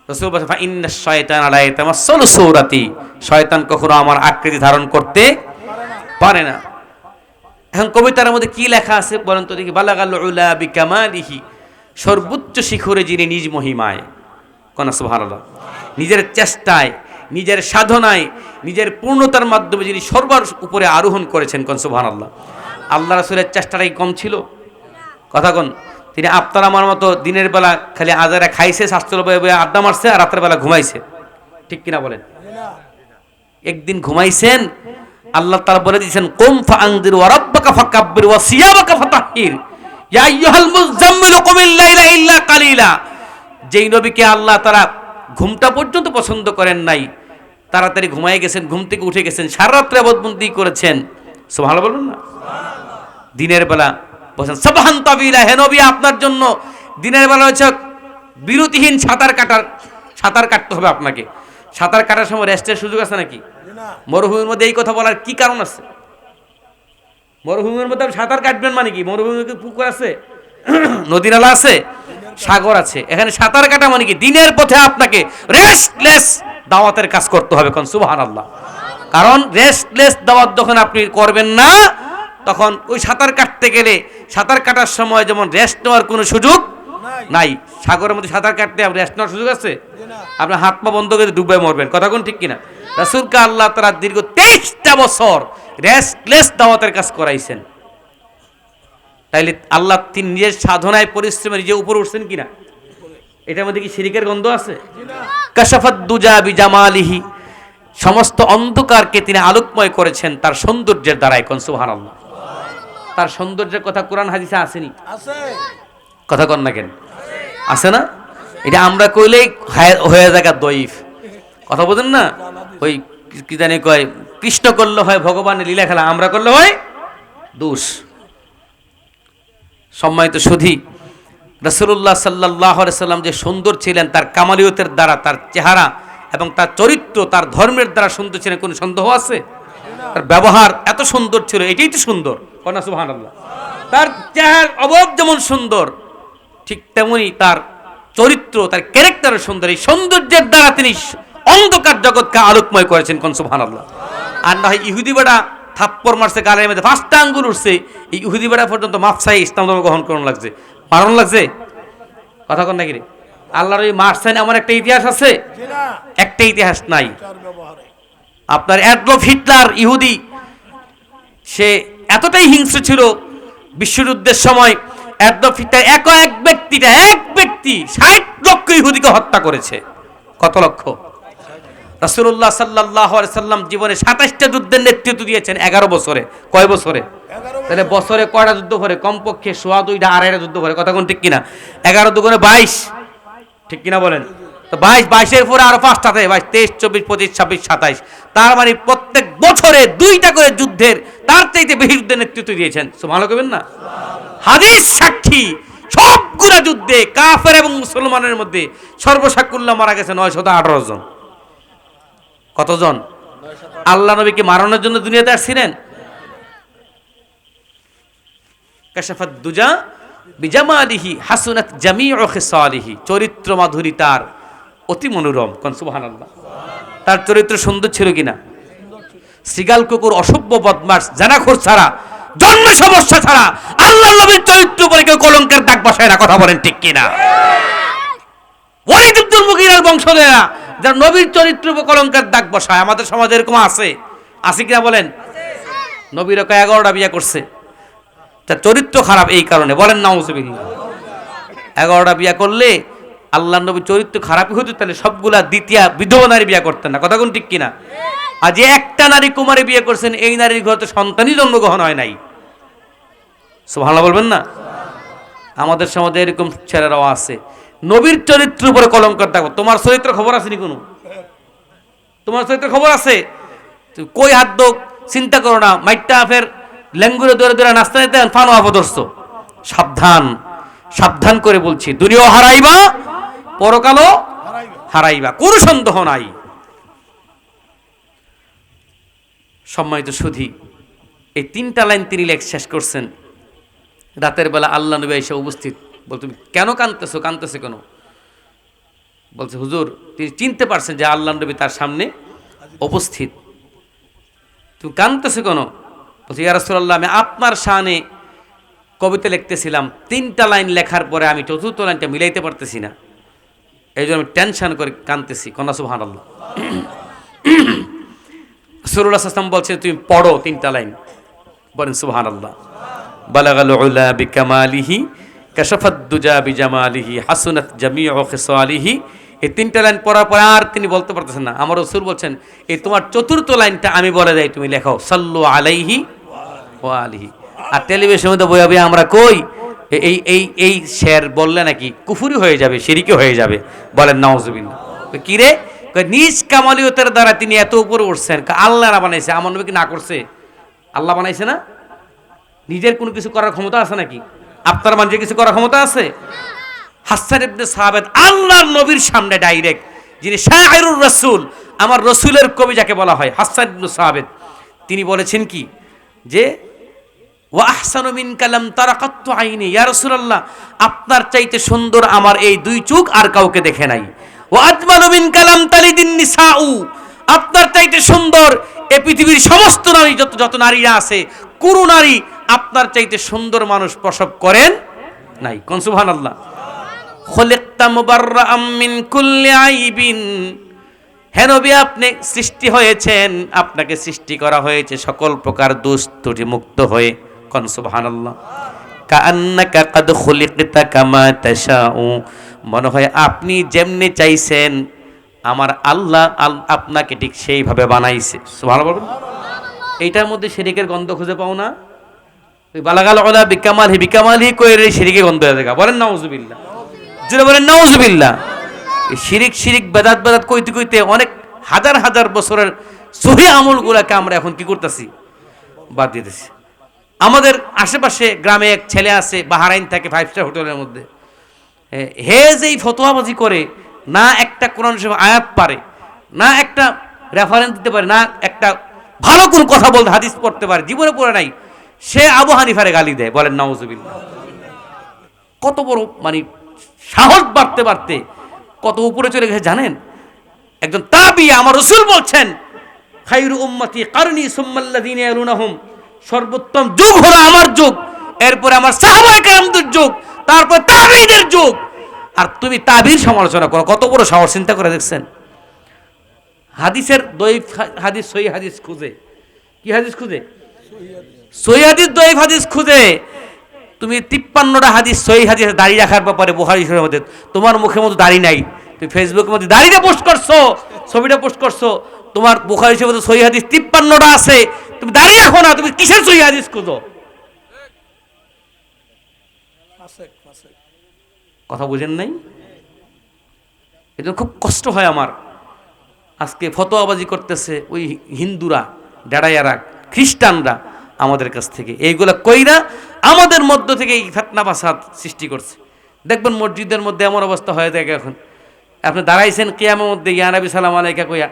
A: রাসূল বলেন, ফা ইন্নাশ শায়তানা লা ইয়াতামাসসালু সূরাতি। শয়তান কখনো আমার আকৃতি ধারণ করতে পারে না। এখন কবিতার মধ্যে কি লেখা আছে বলেন তো দেখি? বালাগাল উলা বিকামালিহি, সর্বোচ্চ শিখরে যিনি নিজ মহিমায়। কোন সুবহানাল্লাহ। নিজের চেষ্টায়, নিজের সাধনায়, নিজের পূর্ণতার মাধ্যমে যিনি সর্বার উপরে আরোহণ করেছেন। কোন সুবহানাল্লাহ। আল্লাহ রাসূলের চেষ্টাটাই কম ছিল? কথা কোন? তিনি আপনার আমার মতো দিনের বেলা খালি আজারে খাইছে, স্বাস্থ্য আড্ডা মারছে, আর রাতের বেলা ঘুমাইছে। ঠিক কিনা বলেন? একদিন ঘুমাইছেন, আল্লাহ তাআলা বলে দিয়েছেন, কুম ফাআনদির ওয়া রাব্বাকা ফাকাব্বির ওয়া সিয়াবাকা ফাতাহহির ইয়া আইয়ুহাল মুযাম্মিলু কুমিল লাইলা ইল্লা কালিলা। যেই নবীকে আল্লাহ তাআলা ঘুমটা পর্যন্ত পছন্দ করেন নাই, তাড়াতাড়ি ঘুমায় গেছেন, ঘুম থেকে উঠে গেছেন, সারা রাত্রে ইবাদতবন্দি করেছেন। সুবহানাল্লাহ বলুন না? দিনের বেলা বলেন সাবহান তাবিলা, হে নবী আপনার জন্য দিনের বেলা হচ্ছে বিরতিহীন সাঁতার কাটতে হবে আপনাকে। সাঁতার কাটার সময় রেস্টের সুযোগ আছে নাকি? মরুভূমির মধ্যে এই কথা বলার কি কারণ আছে? মরুভূমির মধ্যে সাঁতার কাটবেন মানে কি? মরুভূমিতে পুকুর আছে, নদী নালা আছে, সাগর আছে। এখানে সাঁতার কাটা মানে কি? দিনের পথে আপনাকে রেস্টলেস দাওয়াতের কাজ করতে হবে। কোন সুবহানাল্লাহ। কারণ রেস্টলেস দাওয়াত যখন আপনি করবেন না, তখন ওই সাঁতার কাটতে গেলে, সাঁতার কাটার সময় যেমন রেস্ট নেওয়ার কোনো সুযোগ নাই। সাগরের মধ্যে সাঁতার কাটতে রেস্ট নেওয়ার সুযোগ আছে? আপনার হাত পা বন্ধ করে ডুবে মরবেন। কথা কোন ঠিক কিনা? রাসূলকে আল্লাহ তাআলা দীর্ঘ 23টা বছর রেস্টলেস দাওয়াতের কাজ করাইছেন। তাইলে আল্লাহ তিনি নিজের সাধনায় পরিশ্রমে নিজে উপরে উঠছেন কিনা? এটার মধ্যে কি শিরকের গন্ধ আছে? কাশাফাদ দুজা বিজামালিহি, সমস্ত অন্ধকারকে তিনি আলোকময় করেছেন তার সৌন্দর্যের দ্বারাই। কোন সুবহানাল্লাহ। তার সৌন্দর্যের কথা কোরআন হাদিসে আসেনি? আছে। কথা কন না কেন? আছে না? এটা আমরা কইলেই হয়ে যায় দয়ীফ। কথা বলেন না? ওই কি জানি কয়, কৃষ্ণ করলে হয় ভগবানের লীলা খেলা, আমরা করলে হয় দোষ। সম্মানিত সুধী, রাসূলুল্লাহ সাল্লাল্লাহু আলাইহি সাল্লাম যে সুন্দর ছিলেন, তার কামালিয়তের দ্বারা, তার চেহারা এবং তার চরিত্র, তার ধর্মের দ্বারা সুন্দর ছিলেন, কোনো সন্দেহ আছে? তার ব্যবহার এত সুন্দর ছিল, এটাই তো সুন্দর। কন্যা সুবহানাল্লাহ। তার চেহারা অবয়ব যেমন সুন্দর, ঠিক তেমনি তার চরিত্র, তার ক্যারেক্টার সুন্দর। এই সৌন্দর্যের দ্বারা তিনি অন্ধকার জগৎকে আলোকময় করেছেন। কোন সুবহানাল্লাহ। আর না হয় ইহুদি বেটা থাপ্পড় মারছে গালের মধ্যে 5টা আঙ্গুল উঠছে, এই ইহুদি বেড়া পর্যন্ত মাফ চাই ইসলাম ধর্ম গ্রহণ করুন লাগছে, মারণ লাগছে। কথা কন নাকি রে? আল্লাহর ওই মারছেন এমন একটা ইতিহাস আছে? একটা ইতিহাস নাই। আপনার অ্যাডলফ হিটলার ইহুদি, সে এতটাই হিংস্র ছিল বিশ্বযুদ্ধের সময়, অ্যাডলফ হিটলার এক ব্যক্তি 60 লক্ষ ইহুদিকে হত্যা করেছে। কত লক্ষ? রাসূলুল্লাহ সাল্লাল্লাহু আলাইহি সাল্লাম জীবনে 27টা যুদ্ধের নেতৃত্ব দিয়েছেন 11 বছরে। কয় বছরে? তাহলে বছরে কয়টা যুদ্ধ করে? কমপক্ষে 2.5টা 2.5টা যুদ্ধ করে। কথা কোন ঠিক কিনা? 11 দুগুণে 22, ঠিক কিনা বলেন? তো 22 পরে আরো 5টাতে 22, 23, 24, 25, 26, 27, তার মানে প্রত্যেক বছরে 2টা করে যুদ্ধের, তার চাইতে বেশি যুদ্ধের নেতৃত্ব দিয়েছেন। সুবহানাল্লাহ কইবেন না? হাদিস সাক্ষী, সবগুলা যুদ্ধে কাফের এবং মুসলমানের মধ্যে সর্বসাকুল্য মারা গেছে 918 জন। কতজন? আল্লাহ নবীকে মারানোর জন্য দুনিয়াতে আসছিলেন? কাশাফাত দুজা বিজামালিহি হাসুনাত জামিউ খিসালিহি, চরিত্র মাধুরী তার অতি মনোরম। কোন সুবহানাল্লাহ। তার চরিত্র সুন্দর ছিল কিনা? সিগাল কুকুর, অসভ্য বদমাশ, জানাখোর ছাড়া, জন্ম সমস্যা ছাড়া আল্লাহর নবীর চরিত্র উপরে কেউ কলঙ্কের দাগ বসায় না। কথা বলেন ঠিক কিনা? ওয়ালিদ ইবনুল মুগীরার বংশধরেরা যারা নবীর চরিত্র উপর কলঙ্কের দাগ বসায়, আমাদের সমাজে এরকম আছে কিনা বলেন? নবীর 11টা বিয়ে করছে, তার চরিত্র খারাপ এই কারণে। বলেন নাউজুবিল্লাহ। 11টা বিয়ে করলে আল্লাহর নবীর চরিত্র খারাপই হতো, তাহলে সবগুলা দ্বিতীয় বিধবা নারী বিয়ে করতেন না। কথা কোন ঠিক কিনা? আর যে একটা নারী কুমারী বিয়ে করছেন, এই নারীর ঘরে তো সন্তানই জন্মগ্রহণ হয় নাই। সুবহানাল্লাহ বলবেন না? আমাদের সমাজে এরকম ছেলেরাও আছে, নবীর চরিত্রের উপরে কলঙ্কের দাগ। তোমার চরিত্র খবর আছে নি? কোনো তোমার চরিত্র খবর আছে? কই হাত দোক চিন্তা করো না, মাইটটা ফের লেঙ্গুরে দৌড়ে দৌড়ে নাস্তা নিতে ফানো আপদর্শ। সাবধান, সাবধান করে বলছি, দুনিয়াও হারাইবা, পরকালও হারাইবা, কোনো সন্দেহ নাই। সম্মানিত সুধী, এই 3টা লাইন তিনি লেখ শেষ করছেন। রাতের বেলা আল্লাহ নবী এসে উপস্থিত। বল, তুমি কেন কাঁদতেছো? কাঁদতেছে কেন? বলছে, হুজুর, তিনি চিনতে পারছেন যে আল্লাহ নবী তার সামনে উপস্থিত। তুমি কাঁদতেছো কেন? বলছে, ইয়া রাসূলুল্লাহ, আমি আপনার শানে কবিতা লিখতেছিলাম, 3টা লাইন লেখার পরে আমি 4র্থ লাইনটা মিলাইতে পারতেছি না, এই জন্য আমি টেনশন করে কাঁদতেছি। কন্যা সুবহানাল্লাহ। রাসূলুল্লাহ সাল্লাল্লাহু আলাইহি ওয়াসাল্লাম বলছে, তুমি পড়ো 3টা লাইন। বলেন সুবহানাল্লাহ। বালাগাল উলা বিকামালিহি কাশাফাত দুজা বিজামালিহি হাসুনাত জামিউ খিসালিহি। এই 3টা লাইন পড়ার পর আর তিনি বলতে পারতেছেন না। আমার রাসূল বলছেন, এই তোমার 4র্থ লাইনটা আমি বলে যাই, তুমি লেখো সাল্লু আলাইহি ওয়া আলিহি। আর টেলিভিশনের মধ্যে বইয়া বইয়া আমরা কই এই এই এই শের বললে নাকি কুফরি হয়ে যাবে, শিরকি হয়ে যাবে। বলেন নাউজুবিল্লাহ। কি রে? নিজ কামালিয়তের দ্বারা তিনি এত উপরে উঠছেন। আল্লাহ না বানাইছে, আমার নবী কি না করছে? আল্লাহ বানাইছে না? নিজের কোনো কিছু করার ক্ষমতা আছে নাকি? আপনার মানুষের কিছু করার ক্ষমতা আছে? হাসান ইবনে সাবিত আল্লাহর নবীর সামনে ডাইরেক্ট, যিনি শায়রুর রাসূল, আমার রাসূলের কবি যাকে বলা হয়, হাসান ইবনে সাবিত, তিনি বলেছেন কি যে ওয়া আহসানু মিনকা লাম তারা কাত্তু আইনি, ইয়া রাসূলুল্লাহ, আপনার চাইতে সুন্দর আমার এই 2 চোখ আর কাউকে দেখে নাই। ওয়া আজমালু মিনকা লাম তালিদিন নিসাউ, আপনার চাইতে সুন্দর এই পৃথিবীর সমস্ত নারী, যত নারীরা আছে, কোন নারী আপনার চাইতে সুন্দর মানুষ প্রসব করেন নাই। কোন সুবহানাল্লাহ। খলিকতা মুবাররাআম মিন কুল্লি আইবিন, হে নবী, আপনি সৃষ্টি হয়েছেন, আপনাকে সৃষ্টি করা হয়েছে সকল প্রকার দোষ ত্রুটি মুক্ত হয়ে। কোন সুবহানাল্লাহ। কাআন্নাকা কাদ খুলিকতা কামা তাশাউ, মনে হয় আপনি যেমনি চাইছেন আমার আল্লাহ আপনাকে ঠিক সেইভাবে বানাইছে। সুবহানাল্লাহ বলবেন। এইটার মধ্যে শিরকের গন্ধ খুঁজে পাও না? বালাগাল উলা বিকামালহি, বিকামালহি কইরে শিরকের গন্ধ হয়ে যায়। বলেন নাউজুবিল্লাহ। জোরে বলেন নাউজুবিল্লাহ। এই শিরিক বেদাত কইতে কইতে অনেক হাজার হাজার বছরের সহি আমলগুলোকে আমরা এখন কি করতেছি? বাদ দিতেছি। আমাদের আশেপাশে গ্রামে এক ছেলে আছে, বাহারাইন থাকে 5 স্টার হোটেলের মধ্যে। হে যেই ফতোয়াবাজি করে, না একটা কোরআন শরীফ আয়াত পারে, না একটা রেফারেন্স দিতে পারে, না একটা ভালো কোন কথা বলতে হাদিস পড়তে পারে, জীবনে পড়ে নাই, সে আবু হানিফারে গালি দেয়। বলেন নাউজুবিল্লাহ। কত বড় মানে সাহস বাড়তে বাড়তে কত উপরে চলে গেছে জানেন? একজন তাবী, আমার রাসূল বলছেন খায়রু উম্মতি কারনি সুম্মাল্লাযিনা ইয়ালুনাহুম, সর্বোত্তম যুগ হলো আমার যুগ, এরপরে আমার সাহাবায়ে কেরামদের যুগ, তারপর তাবেঈদের যুগ। আর তুমি তাবির সমালোচনা করো, কত বড় সাহস! চিন্তা করে দেখছেন? হাদিসের দয়ীফ হাদিস, সহিহ হাদিস খুঁজে, কি হাদিস খুঁজে? সহিহ হাদিস, দয়ীফ হাদিস খুঁজে তুমি 53টা হাদিস সহিহ হাদিস দাড়ি রাখার ব্যাপারে বুখারী শরীফের মধ্যে, তোমার মুখের মধ্যে দাড়ি নাই, তুমি ফেসবুকের মধ্যে দাড়িটা পোস্ট করছো, ছবিটা পোস্ট করছো, তোমার বুখারী শরীফের মধ্যে সহিহ হাদিস 53টা আছে, তুমি দাড়ি রাখো না, তুমি কিসের সহিহ হাদিস খুঁজো? কথা বুঝেন নাই? এটা খুব কষ্ট হয় আমার। আজকে ফতোয়াবাজি করতেছে ওই হিন্দুরা, ডেড়াইয়ারা, খ্রিস্টানরা আমাদের কাছ থেকে, এইগুলা কইরা আমাদের মধ্য থেকে এই ফিতনা ফাসাদ সৃষ্টি করছে। দেখবেন মসজিদের মধ্যে এমন অবস্থা হয়ে থাকে এখন, আপনি দাঁড়াইছেন কিয়ামের মধ্যে ইয়া নবী সালাম আলাইকা কইয়া,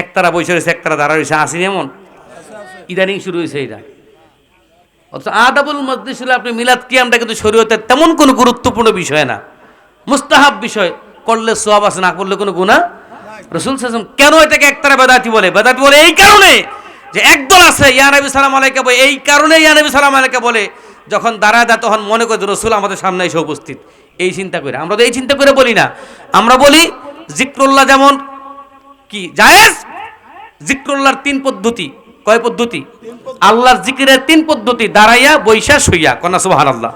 A: একতারা বসে রয়েছে, একতারা দাঁড়া রয়েছে, আসেনি এমন? ইদানিং শুরু হয়েছে এটা। অথচ আদাবুল মজলিস হলে আপনি মিলাদ কিয়ামটা কিন্তু শরীয়তের তেমন কোনো গুরুত্বপূর্ণ বিষয় না, মুস্তাহাব বিষয়, করলে সওয়াব আছে, না করলে কোনো গুনাহ। রাসূল সাল্লাল্লাহু আলাইহি ওয়াসাল্লাম কেন এটাকে একতারা বেদাতি বলে? বেদাতি বলে এই কারণে যে একদল আছে ইয়া নবী সালাম আলাইকা বলে, এই কারণে ইয়া নবী সালাম আলাইকা বলে, যখন দাঁড়ায় দেয় তখন মনে করে রাসূল আমাদের সামনে এসে উপস্থিত, এই চিন্তা করে। আমরা তো এই চিন্তা করে বলি না, আমরা বলি জিক্রুল্লাহ যেমন কি জায়েজ, জিক্রুল্লাহর 3 পদ্ধতি। কয় পদ্ধতি? আল্লাহর জিকিরের 3 পদ্ধতি, দাঁড়াইয়া, বৈশা, শুইয়া। কন্যা সুবহানাল্লাহ।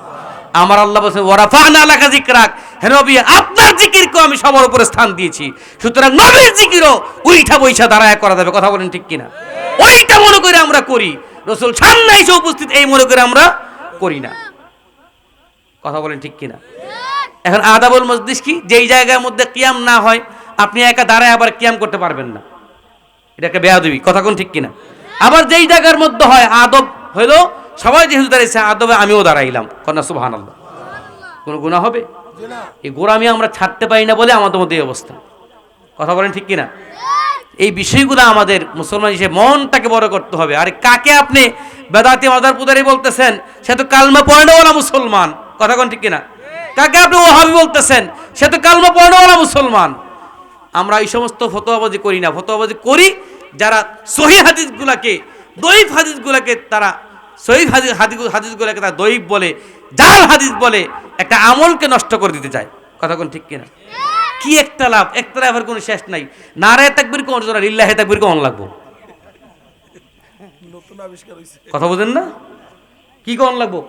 A: আমার আল্লাহ বলেছেন ওয়ারাফা'না লাকা যিকরাক, হে নবী আপনার জিকিরকে আমি সবার উপরে স্থান দিয়েছি, সুতরাং নবীর জিকিরও উইঠা বৈশা দাঁড়ায়া করা যাবে। কথা বলেন ঠিক কিনা? ওইটা মনে করে আমরা করি, রাসূল সামনে এসে উপস্থিত এই মনে করে আমরা করি না। কথা বলেন ঠিক কিনা? এখন আদাবুল মজলিস কি? যেই জায়গার মধ্যে কিয়াম না হয় আপনি একা দাঁড়ায় আবার কিয়াম করতে পারবেন না, এটা একটা বেয়াদবি। কথা কোন ঠিক কিনা? আবার যেই জায়গার মধ্যে হয় আদব হইল, সবাই যেহেতু দাঁড়িয়েছে আদবে আমিও দাঁড়াইলাম, কন্যা সুবহানাল্লাহ, কোনো গুনাহ হবে? এই গোরামি আমরা ছাড়তে পারি না বলে আমাদের মধ্যে এই অবস্থা। কথা বলেন ঠিক কিনা? এই বিষয়গুলো আমাদের মুসলমান হিসেবে মনটাকে বড় করতে হবে। আরে কাকে আপনি বেদাতি মাদার পুদারি বলতেছেন? সে তো কালমা পড়ানোওয়ালা মুসলমান। কথা কোন ঠিক কিনা? কাকে আপনি ওহাবি বলতেছেন? সে তো কালমা পড়ানোওয়ালা মুসলমান। আমরা এই সমস্ত ফতোয়াবাজি করি না, ফতোয়াবাজি করি যারা সহিহ হাদিসগুলোকে, দয়ীফ হাদিসগুলোকে, তারা সহিহ হাদিসগুলোকে তারা দয়ীফ বলে, জাল হাদিস বলে, একটা আমলকে নষ্ট করে দিতে চায়। কথা কোন ঠিক কিনা? কি একটা লাভ, একটা লাভের কোনো শেষ নাই। নারায়ে তাকবীর কোন জন্য, লিল্লাহি তাকবীর কোন লাগবো? নতুন আবিষ্কার হইছে। কথা বুঝেন না? কি কোন লাগবো?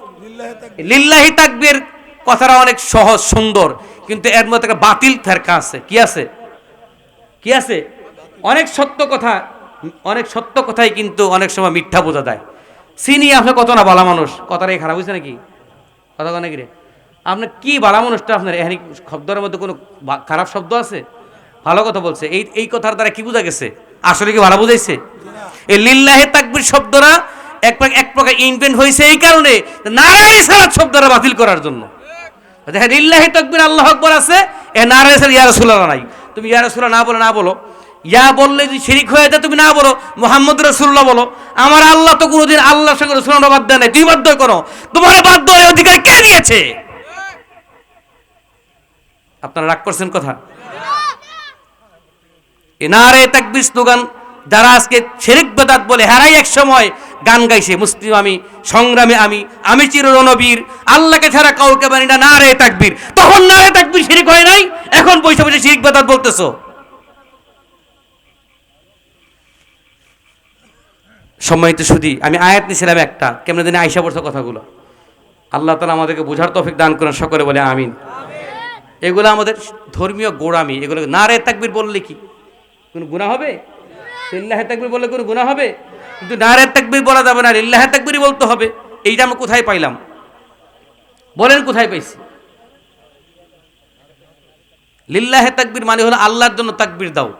A: লিল্লাহি তাকবীর কথাটা অনেক সহজ সুন্দর, কিন্তু এর মধ্যে একটা বাতিল ফেরকা আছে। কি আছে? কি আছে? অনেক সত্য কথা, অনেক সত্য কথাই কিন্তু অনেক সময় মিথ্যা বোঝা যায়। চিনি আপনি কত না ভালো মানুষ, কথাটাই খারাপ হয়েছে নাকি? কথা কয় নাকি রে? আপনার কি ভালো মানুষটা, আপনার এখানে শব্দের মধ্যে কোনো খারাপ শব্দ আছে? ভালো কথা বলছে, এই কথার দ্বারা কি বোঝা গেছে? আসলে কি ভালো বুঝাইছে? এই লিল্লাহি তাকবীর শব্দটা এক প্রকার ইনভেন্ট হয়েছে এই কারণে নারায়ে রিসালাত শব্দটা বাতিল করার জন্য। দেখেন লিল্লাহি তাকবীর আল্লাহু আকবার আছে, এ নারায়ে রিসালাত ইয়া রাসূলুল্লাহ নাই। তুমি ইয়া রাসূলুল্লাহ না বলো, ইয়া বললে যদি শিরিক হয়ে যায়, তুমি না বলো, মুহাম্মদ রাসূলুল্লাহ বলো। আমার আল্লাহ তো কোনোদিন আল্লাহর সঙ্গে রাসূলুল্লাহ বাদ দেয় নাই, তুই বাধ্য করো। তোমার বাধ্য হওয়ার অধিকার কে দিয়েছে? আপনারা রাগ করছেন কথা? এ নারায়ে তাকবীর স্লোগান যারা আজকে শিরক বেদাত বলে, হেরাই এক সময় গান গাইছে, মুসলিম আমি, সংগ্রামে আমি চির রণবীর, আল্লাহকে ছাড়া কাউকে মানি না, নারায়ে তাকবীর। তখন নারায়ে তাকবীর শিরক হয় নাই, এখন বসে বসে শিরক বেদাত বলতেছো। সম্মানিত সুধী, আমি আয়াত নিয়েছিলাম একটা, কেমন দিনে আয়সা পড়ছে কথাগুলো। আল্লাহ তাআলা আমাদেরকে বোঝার তৌফিক দান করেন, সকলে বলে আমিন। এগুলো আমাদের ধর্মীয় গোড়ামি। এগুলো নারায়ে তাকবীর বললে কি কোনো গুনাহ হবে? লিল্লাহি তাকবীর বললে কোনো গুনাহ হবে? কিন্তু নারায়ে তাকবীর বলা যাবে না, লিল্লাহি তাকবীরই বলতে হবে। এইটা আমরা কোথায় পাইলাম? বলেন কোথায় পাইছি? লিল্লাহি তাকবীর মানে হলো আল্লাহর জন্য তাকবীর দাও,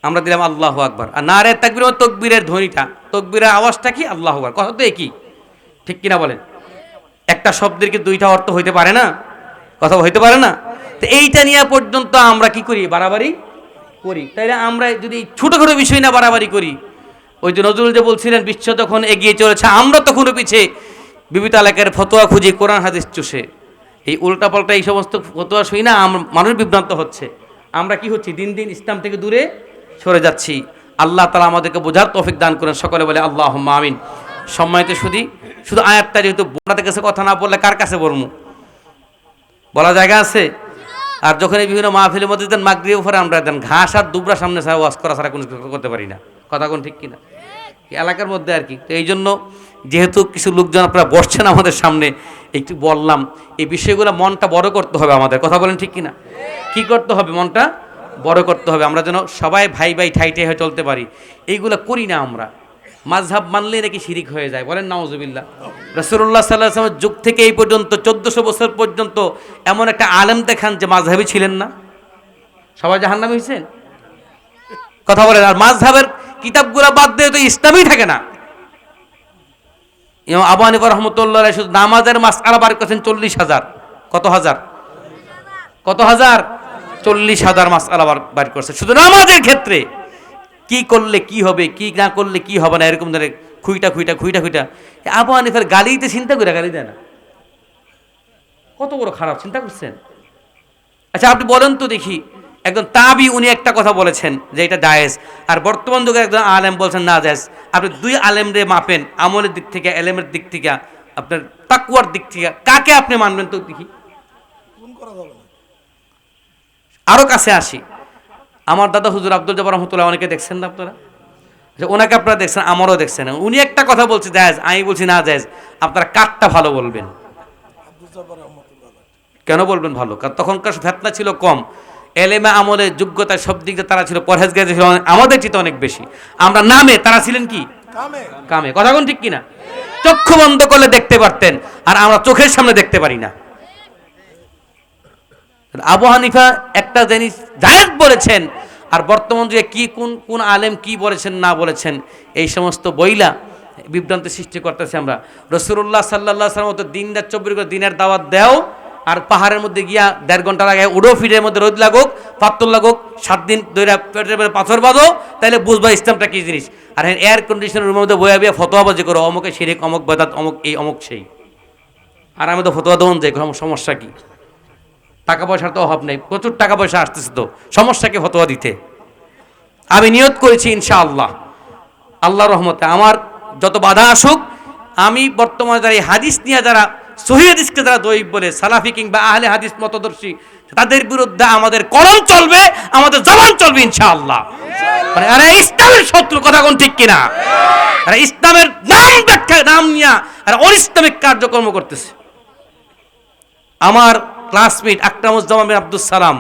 A: আমরা দিলাম আল্লাহু আকবার। আর নারায়ে তাকবীর মানে তাকবীরের ধ্বনিটা, তাকবীরের আওয়াজটা কি? আল্লাহু আকবার। কথা তো একই, ঠিক কিনা বলেন? একটা শব্দের কি দুইটা অর্থ হইতে পারে না? কথা হইতে পারে না? তো এইটা নিয়ে পর্যন্ত আমরা কি করি? বাড়াবাড়ি করি। তাইলে আমরা যদি ছোটখাটো বিষয় না বাড়াবাড়ি করি, ওই যে নজরুল যে বলছিলেন বিশ্ব তখন এগিয়ে চলেছে, আমরা তখনও পিছিয়ে বিবিধ এলাকার ফতোয়া খুঁজে কোরআন হাদিস চুষে এই উল্টাপাল্টা এই সমস্ত ফতোয়া শুই না মানুষ বিভ্রান্ত হচ্ছে। আমরা কি হচ্ছি? দিন দিন ইসলাম থেকে দূরে সরে যাচ্ছি। আল্লাহ তাআলা আমাদেরকে বোঝার তৌফিক দান করেন, সকলে বলে আল্লাহুম্মা আমিন। সম্মানিত শুধু আয়াতটা যেহেতু বোনাদের কাছে কথা না বললে কার কাছে বলবো, বলা জায়গা আছে? আর যখন এই বিভিন্ন মাহফিলের মধ্যে দেন মাগরিবের উপরে আমরা দেন ঘাস আর দুবরা সামনে ছাড়া ওয়াজ করা ছাড়া কোনো কিছু করতে পারি না, কথা কোন ঠিক কিনা? এলাকার মধ্যে আর কি। তো এই জন্য যেহেতু কিছু লোকজন আপনারা বসছেন আমাদের সামনে, একটু বললাম এই বিষয়গুলো মনটা বড় করতে হবে আমাদের, কথা বলেন ঠিক কিনা? কি করতে হবে? মনটা বড় করতে হবে, আমরা যেন সবাই ভাই ভাই ঠাই ঠাই হয়ে চলতে পারি। এইগুলো করি না আমরা। মাযহাব মানলে নাকি শিরিক হয়ে যায়, বলেন নাউজুবিল্লাহ। রাসূলুল্লাহ সাল্লাল্লাহু আলাইহি ওয়াসাল্লাম যুগ থেকে এই পর্যন্ত 1400 বছর পর্যন্ত এমন একটা আলেম দেখান যে মাযহাবী ছিলেন না, সবাই জাহান্নামী হয়েছেন, কথা বলেন। আর মাযহাবের কিতাবগুলো বাদ দিয়ে তো ইসলামই থাকে না। ইমাম আবু হানিফা রাহমাতুল্লাহ আলাইহি শুধু নামাজের মাসআলা বার করেছেন 40,000। কত হাজার? 40,000 মাসআলা বার করছে শুধু নামাজের ক্ষেত্রে। কি করলে কি হবে, কি না করলে কি হবে না, এরকম ধরে খুইটা আবু হানিফার গালিতে চিন্তা করে গালি দেয় না, কত বড় খারাপ, চিন্তা করছেন? আচ্ছা আপনি বলেন তো দেখি, একজন তাবি উনি একটা কথা বলেছেন যে এটা জায়েজ, আর বর্তমান যুগে একজন আলেম বলছেন না জায়েজ। আপনি দুই আলেমরে মাপেন, আমলের দিক থেকে, এলেমের দিক থেকে, আপনার তাকওয়ার দিক থেকে, কাকে আপনি মানবেন তো দেখি? আরো কাছে আসি, আমার দাদা হুজুর আব্দুল জব্বার রহমতুল্লাহ, অনেকে দেখছেন না আপনারা, যে ওনাকে আপনারা দেখছেন, আমারও দেখছেন। উনি একটা কথা বলছে জায়েজ, আমি বলছি না জায়েজ। আপনারা কারটা ভালো বলবেন? কেন বলবেন ভালো? কারণ তখনকার ফিতনা ছিল কম, এলেমে আমলে যোগ্যতা সব দিক দিয়ে তারা ছিল, পরহেজগার ছিল আমাদের চেয়ে অনেক বেশি। আমরা নামে, তারা ছিলেন কি কামে, কথা কোন ঠিক কিনা? চক্ষু বন্ধ করলে দেখতে পারতেন, আর আমরা চোখের সামনে দেখতে পারি না। আবু হানিফা একটা জিনিস জায়েজ বলেছেন, আর বর্তমান যুগে কি কোন আলেম কি বলেছেন না বলেছেন এই সমস্ত বইলা বিভ্রান্তি সৃষ্টি করতেছে। আমরা রাসূলুল্লাহ সাল্লাল্লাহু আলাইহি ওয়াসাল্লাম তো দিন রাত 24 করে দিনের দাওয়াত দাও, আর পাহাড়ের মধ্যে গিয়া 1.5 ঘন্টা লাগে উড়ো ফিরের মধ্যে রোদ লাগুক, পাত্তর লাগুক, 7 দিন ধরে পেটের মধ্যে পাথর বাঁধো, তাহলে বুঝবা ইসলামটা কি জিনিস। আর এয়ার কন্ডিশনের রুমের মধ্যে বইয়া বিয়া ফতোয়াবাজি করো, অমুকে শিরিক, অমুক বেদাত, অমুক এই অমুক সেই। আর আমি তো ফতোয়া দেওয়ান যাই, সমস্যা কি? টাকা পয়সার তো অভাব নেই, প্রচুর টাকা পয়সা আসতেছে, তো সমস্যাকে ফতোয়া দিতে। আমি নিয়ত করেছি ইনশাআল্লাহ, আল্লাহর রহমতে আমার যত বাধা আসুক, আমি বর্তমানে যারা এই হাদিস নিয়ে, যারা সহিহ হাদিসকে যারা দঈফ বলে, সালাফি কিংবা আহলে হাদিস মতদর্শী, তাদের বিরুদ্ধে আমাদের কলম চলবে, আমাদের জবান চলবে ইনশাআল্লাহ। মানে আরে ইসলামের শত্রু, কথা কোন ঠিক কিনা? আরে ইসলামের নাম ব্যাখ্যা, নাম নিয়া আর অনিসলামিক কার্যক্রম করতেছে। আমার ক্লাসমেট আকরামুজ্জামান বিন আব্দুস সালাম,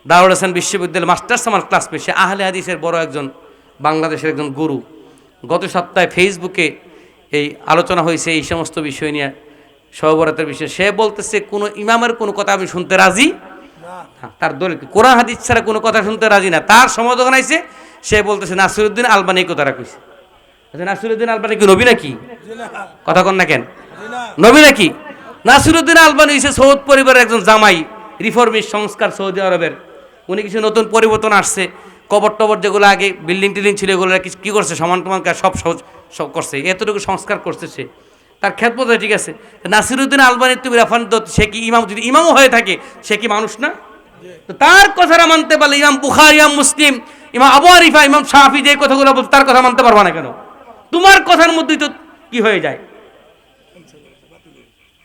A: দারুল হাসান বিশ্ববিদ্যালয়ের মাস্টার্স আমার ক্লাসমেট, সে আহলে হাদিসের বড় একজন, বাংলাদেশের একজন গুরু। গত সপ্তাহে ফেসবুকে এই আলোচনা হয়েছে এই সমস্ত বিষয় নিয়ে, সহবরাতের বিষয়ে। সে বলতেছে কোনো ইমামের কোনো কথা আমি শুনতে রাজি না, তার দলিল কোরআন হাদিস ছাড়া কোনো কথা শুনতে রাজি না। তার সমাধান আইছে, সে বলতেছে নাসিরউদ্দিন আলবানী কথাটা কইছে। আচ্ছা নাসিরউদ্দিন আলবানী কি নবী নাকি? কথা কন না কেন, নবী নাকি? নাসিরউদ্দিন আলবানী হইছে সৌদ পরিবারের একজন জামাই, রিফর্মিস্ট সংস্কার সৌদি আরবের। উনি কিছু নতুন পরিবর্তন আসছে, কবর টবর যেগুলো আগে বিল্ডিং টিল্ডিং ছিল এগুলো কি করছে, সমান টমান সব করছে, এতটুকু সংস্কার করছে সে, তার খেদমত হয়, ঠিক আছে। নাসিরউদ্দিন আলবানী তুমি রেফারেন্স, সে কি ইমাম? যদি ইমামও হয়ে থাকে সে কি মানুষ না? তো তার কথাটা মানতে পারলে ইমাম বুখারী, ইমাম মুসলিম, ইমাম আবু হানিফা, ইমাম শাফি যে কথাগুলো বলছে তার কথা মানতে পারবা না কেন? তোমার কথার মধ্যেই তো কি হয়ে যায়,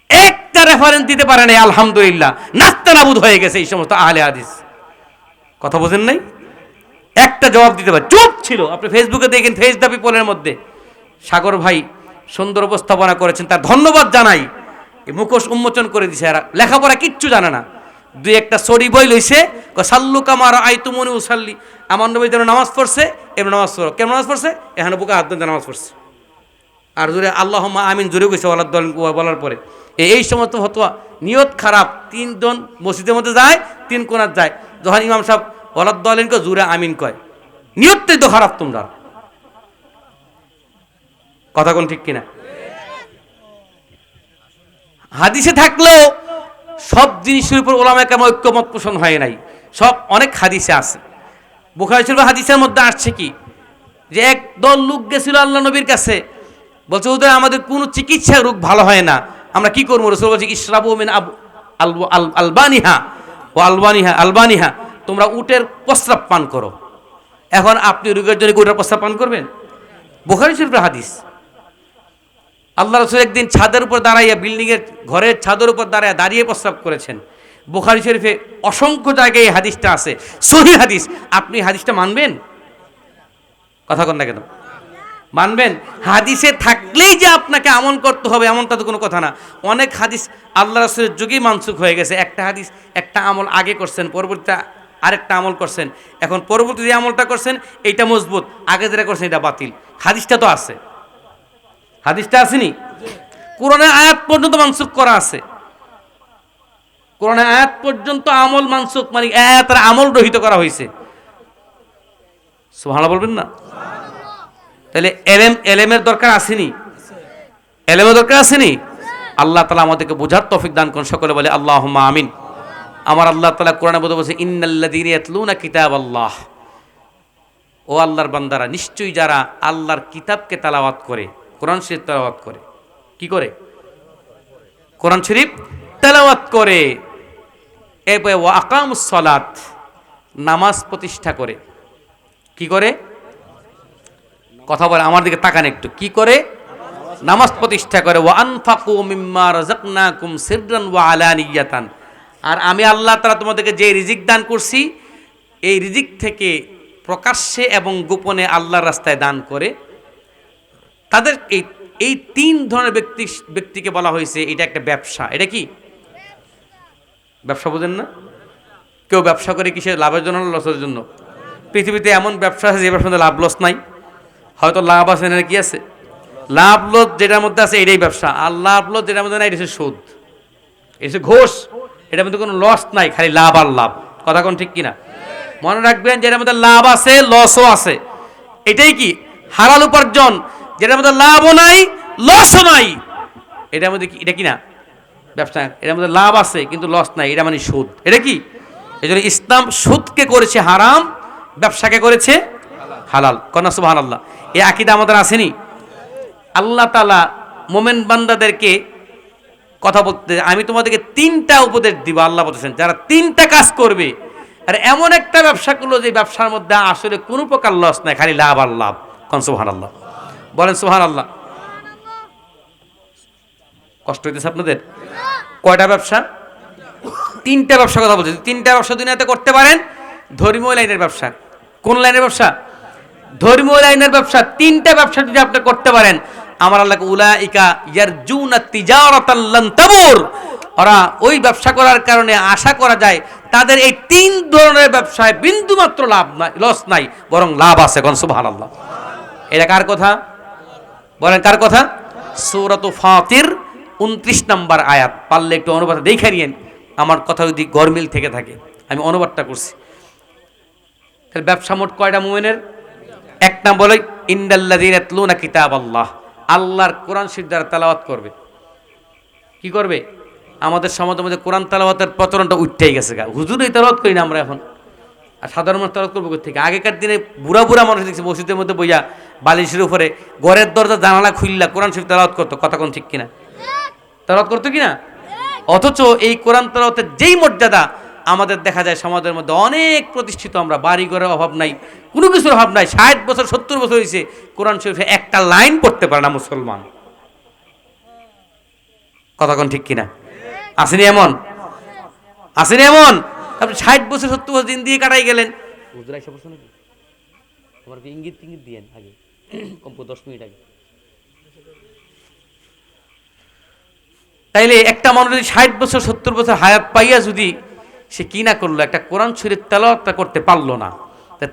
A: একটা রেফারেন্স দিতে পারে না, আলহামদুলিল্লাহ নাস্তানাবুদ হয়ে গেছে এই সমস্ত আহলে হাদিস। কথা বোঝেন নাই? একটা জবাব দিতে পারে, চুপ ছিল। আপনি ফেসবুকে দেখেন, ফেস দ্য পিপলের মধ্যে সাগর ভাই সুন্দর উপস্থাপনা করেছেন, তার ধন্যবাদ জানাই। এই মুখোশ উন্মোচন করে দিছে, এরা লেখাপড়া কিচ্ছু জানে না, দুই একটা সরি বই লইছে, সাল্লু কামা রাআইতুমুনি উসাল্লি, আমার নবী যেন নামাজ পড়ছে এমন নামাজ পড়ো। কেমন নামাজ পড়ছে? এখানে বুকে হাত দিয়ে নামাজ পড়ছে, আর জোরে আল্লাহুম্মা আমিন জোরে গেছে বলার পরে। এই সমস্ত ফতোয়া নিয়ত খারাপ। 3 জন মসজিদের মধ্যে যায়, 3 কোণার যায়, যখন ইমাম সাহেব ওয়ালাদ-দালিনকে জোরে আমিন কয়, নিয়তটাই তো খারাপ তোমরা, কথা কোন ঠিক কিনা? হাদিসে থাকলেও সব জিনিসের উপর ওলামায়ে কেরাম ঐক্যমত পোষণ হয় নাই, সব অনেক হাদিসে আছে। বুখারী শরীফের হাদিসের মধ্যে আসছে কি, যে এক দল লোক গেছিল আল্লাহ নবীর কাছে, বলছে ওদের আমাদের কোনো চিকিৎসা রোগ ভালো হয় না, আমরা কি করবো? রাসূল বলছে ইশরাবু মিন আলবানিহা ও আলবানিহা, তোমরা উটের প্রস্রাব পান করো। এখন আপনি রোগের জন্য ওটার প্রস্তাব পান করবেন? বুখারী শরীফের হাদিস। আল্লাহ রাসূল একদিন ছাদের উপর দাঁড়াইয়া, বিল্ডিংয়ের ঘরের ছাদের উপর দাঁড়িয়ে প্রস্তাব করেছেন। বুখারী শরীফে অসংখ্য জায়গায় এই হাদিসটা আছে, সহিহ হাদিস। আপনি হাদিসটা মানবেন? কথা কন না কেন? মানবেন? হাদিসে থাকলেই যে আপনাকে আমল করতে হবে এমনটা তো কোনো কথা না। অনেক হাদিস আল্লাহ রাসূলের যুগেই মানসুখ হয়ে গেছে। একটা হাদিস, একটা আমল আগে করছেন, পরবর্তীতে আরেকটা আমল করছেন, এখন পরবর্তী যে আমলটা করছেন এইটা মজবুত, আগে যেটা করছেন এটা বাতিল। হাদিসটা তো আছে, হাদিসটা আসেনি? কোরআনের আয়াত পর্যন্ত মানসুখ করা আছে। কোরআনের আয়াত পর্যন্ত আমল মানসুখ, মানে আয়াতের আমল রহিত করা হয়েছে। সুবহানাল্লাহ বলবেন না? তাহলে এলেমের দরকার আসেনি? এলেমের দরকার আসেনি? আল্লাহ তাআলা আমাদেরকে বোঝার তৌফিক দান করুন। সকলে বলে আল্লাহুম্মা আমিন। আমার আল্লাহ তাআলা কোরআনে বলছে, ইন্নাল্লাযীনা ইয়াতলুনা কিতাবাল্লাহ, ও আল্লাহর বান্দারা, নিশ্চয়ই যারা আল্লাহর কিতাবকে তেলাওয়াত করে, কোরআন শরীফ তেলাওয়াত করে। কি করে? কোরআন শরীফ তেলাওয়াত করে। এরপরে ওয়া আকামুস সালাত, নামাজ প্রতিষ্ঠা করে। কি করে? কথা বলে, আমার দিকে তাকান একটু। কি করে? নামাজ প্রতিষ্ঠা করে। ওয়া আনফাকু মিম্মা রাযাকনাকুম সিররান ওয়া আলানিয়াতান, আর আমি আল্লাহ তাআলা তোমাদেরকে যে রিজিক দান করছি এই রিজিক থেকে প্রকাশ্যে এবং গোপনে আল্লাহর রাস্তায় দান করে। তাদের এই তিন ধরনের ব্যক্তিকে বলা হয়েছে এটা একটা ব্যবসা। এটা কি ব্যবসা? বোঝেন না? কেউ ব্যবসা করে কিসের? লাভের জন্য না লসের জন্য? পৃথিবীতে এমন ব্যবসা আছে যে ব্যবসার মধ্যে লাভ লস নাই। হয়তো লাভ আছে না, কি আছে? লাভ লস যেটার মধ্যে আছে এটাই ব্যবসা, আর লাভ লস যেটার মধ্যে নাই এটা হচ্ছে সুদ, এটা হচ্ছে ঘোষ। এটার মধ্যে কোনো লস নাই, খালি লাভ আর লাভ। কথা কোন ঠিক কিনা? মনে রাখবেন, যেটার মধ্যে লাভ আছে লসও আছে, এটাই কি হালাল উপার্জন। যেটার মধ্যে লাভও নাই লসও নাই, এটার মধ্যে কি? এটা কি না ব্যবসা? এটার মধ্যে লাভ আছে কিন্তু লস নাই, এটা মানে সুদ। এটা কি? এই জন্য ইসলাম সুদকে করেছে হারাম, ব্যবসাকে করেছে হালাল। কন্যা সুবহানাল্লাহ। এই আকীদা আমাদের আসেনি? আল্লাহ তাআলা মোমেন বান্দাদেরকে কথা বলতে, আমি তোমাদেরকে তিনটা উপদেশ দিব। আল্লাহ বলতেছেন যারা তিনটা কাজ করবে, আর এমন একটা ব্যবসা করলো যে ব্যবসার মধ্যে আসলে কোনো প্রকার লস নাই, খালি লাভ আর লাভ। কন সুবহানাল্লাহ, বলেন সুবহানাল্লাহ। কষ্ট হইতেছে আপনাদের? কয়টা ব্যবসা? তিনটা ব্যবসা কথা বলছি। তিনটা ব্যবসা দুনিয়াতে করতে পারেন। ধর্মীয় লাইনের ব্যবসা। কোন লাইনের ব্যবসা? ধর্মীয় লাইনের ব্যবসা। তিনটা ব্যবসা যদি আপনি করতে পারেন, আমার আল্লাহ উলাইকা ইয়ারজুনা তিজারাতাল লান তাবুর, ওরা ওই ব্যবসা করার কারণে আশা করা যায় তাদের এই তিন ধরনের ব্যবসায় বিন্দুমাত্র লাভ নাই, লস নাই, বরং লাভ আছে। কোন সুবহানাল্লাহ। এটা কার কথা? বলেন কার কথা? সূরাতুল ফাতির 29 নম্বর আয়াত। পারলে একটু অনুবাদ দেখে নিয়েন, আমার কথা যদি গরমিল থেকে থাকে। আমি অনুবাদটা করছি। তাহলে ব্যবসা মোট কয়টা মুমিনের? এক নম্বর বলে ইন্নাল্লাযীনা ইয়াতলুনা কিতাবাল্লাহ, আল্লাহর কোরআন শরীফ দ্বারা তেলাওয়াত করবে। কি করবে? আমাদের সমাজের মধ্যে কোরআন তেলাওয়াতের প্রচলনটা উঠতেই গেছে। হুজুর এই তেলাওয়াত করি না আমরা এখন, আর সাধারণ মানুষ তেলাওয়াত করবো কোথা থেকে? আগেকার দিনে বুড়া বুড়া মানুষ দেখছি মসজিদের মধ্যে বইয়া বালিশের উপরে ঘরের দরজা জানালা খুললা কোরআন শরীফ তেলাওয়াত করতো। কথা কোন ঠিক কিনা? তেলাওয়াত করতো কিনা? অথচ এই কোরআন তেলাওয়াতের যেই মর্যাদা আমাদের দেখা যায় সমাজের মধ্যে অনেক প্রতিষ্ঠিত, আমরা বাড়ি ঘরের অভাব নাই, কোনো কিছুর অভাব নাই। 60 বছর 70 বছর হয়েছে কোরআন শরীফে একটা লাইন পড়তে পারে না মুসলমান। কথা কোন ঠিক কিনা? আসেনি এমন? আসেনি এমন? আপনি 60 বছর 70 বছর দিন দিয়ে কাটাই গেলেন। হুজুর আইসা বলছো নাকি? তোমার কি ইঙ্গিত টিঙ্গিত দিয়েন আগে, কমপক্ষে 10 মিনিট আগে। তাইলে একটা মানুষ যদি 60 বছর 70 বছর হায়াত পাইয়া যদি সে কি না করলো, একটা কোরআন শরীফ তেলাওয়াত করতে পারলো না,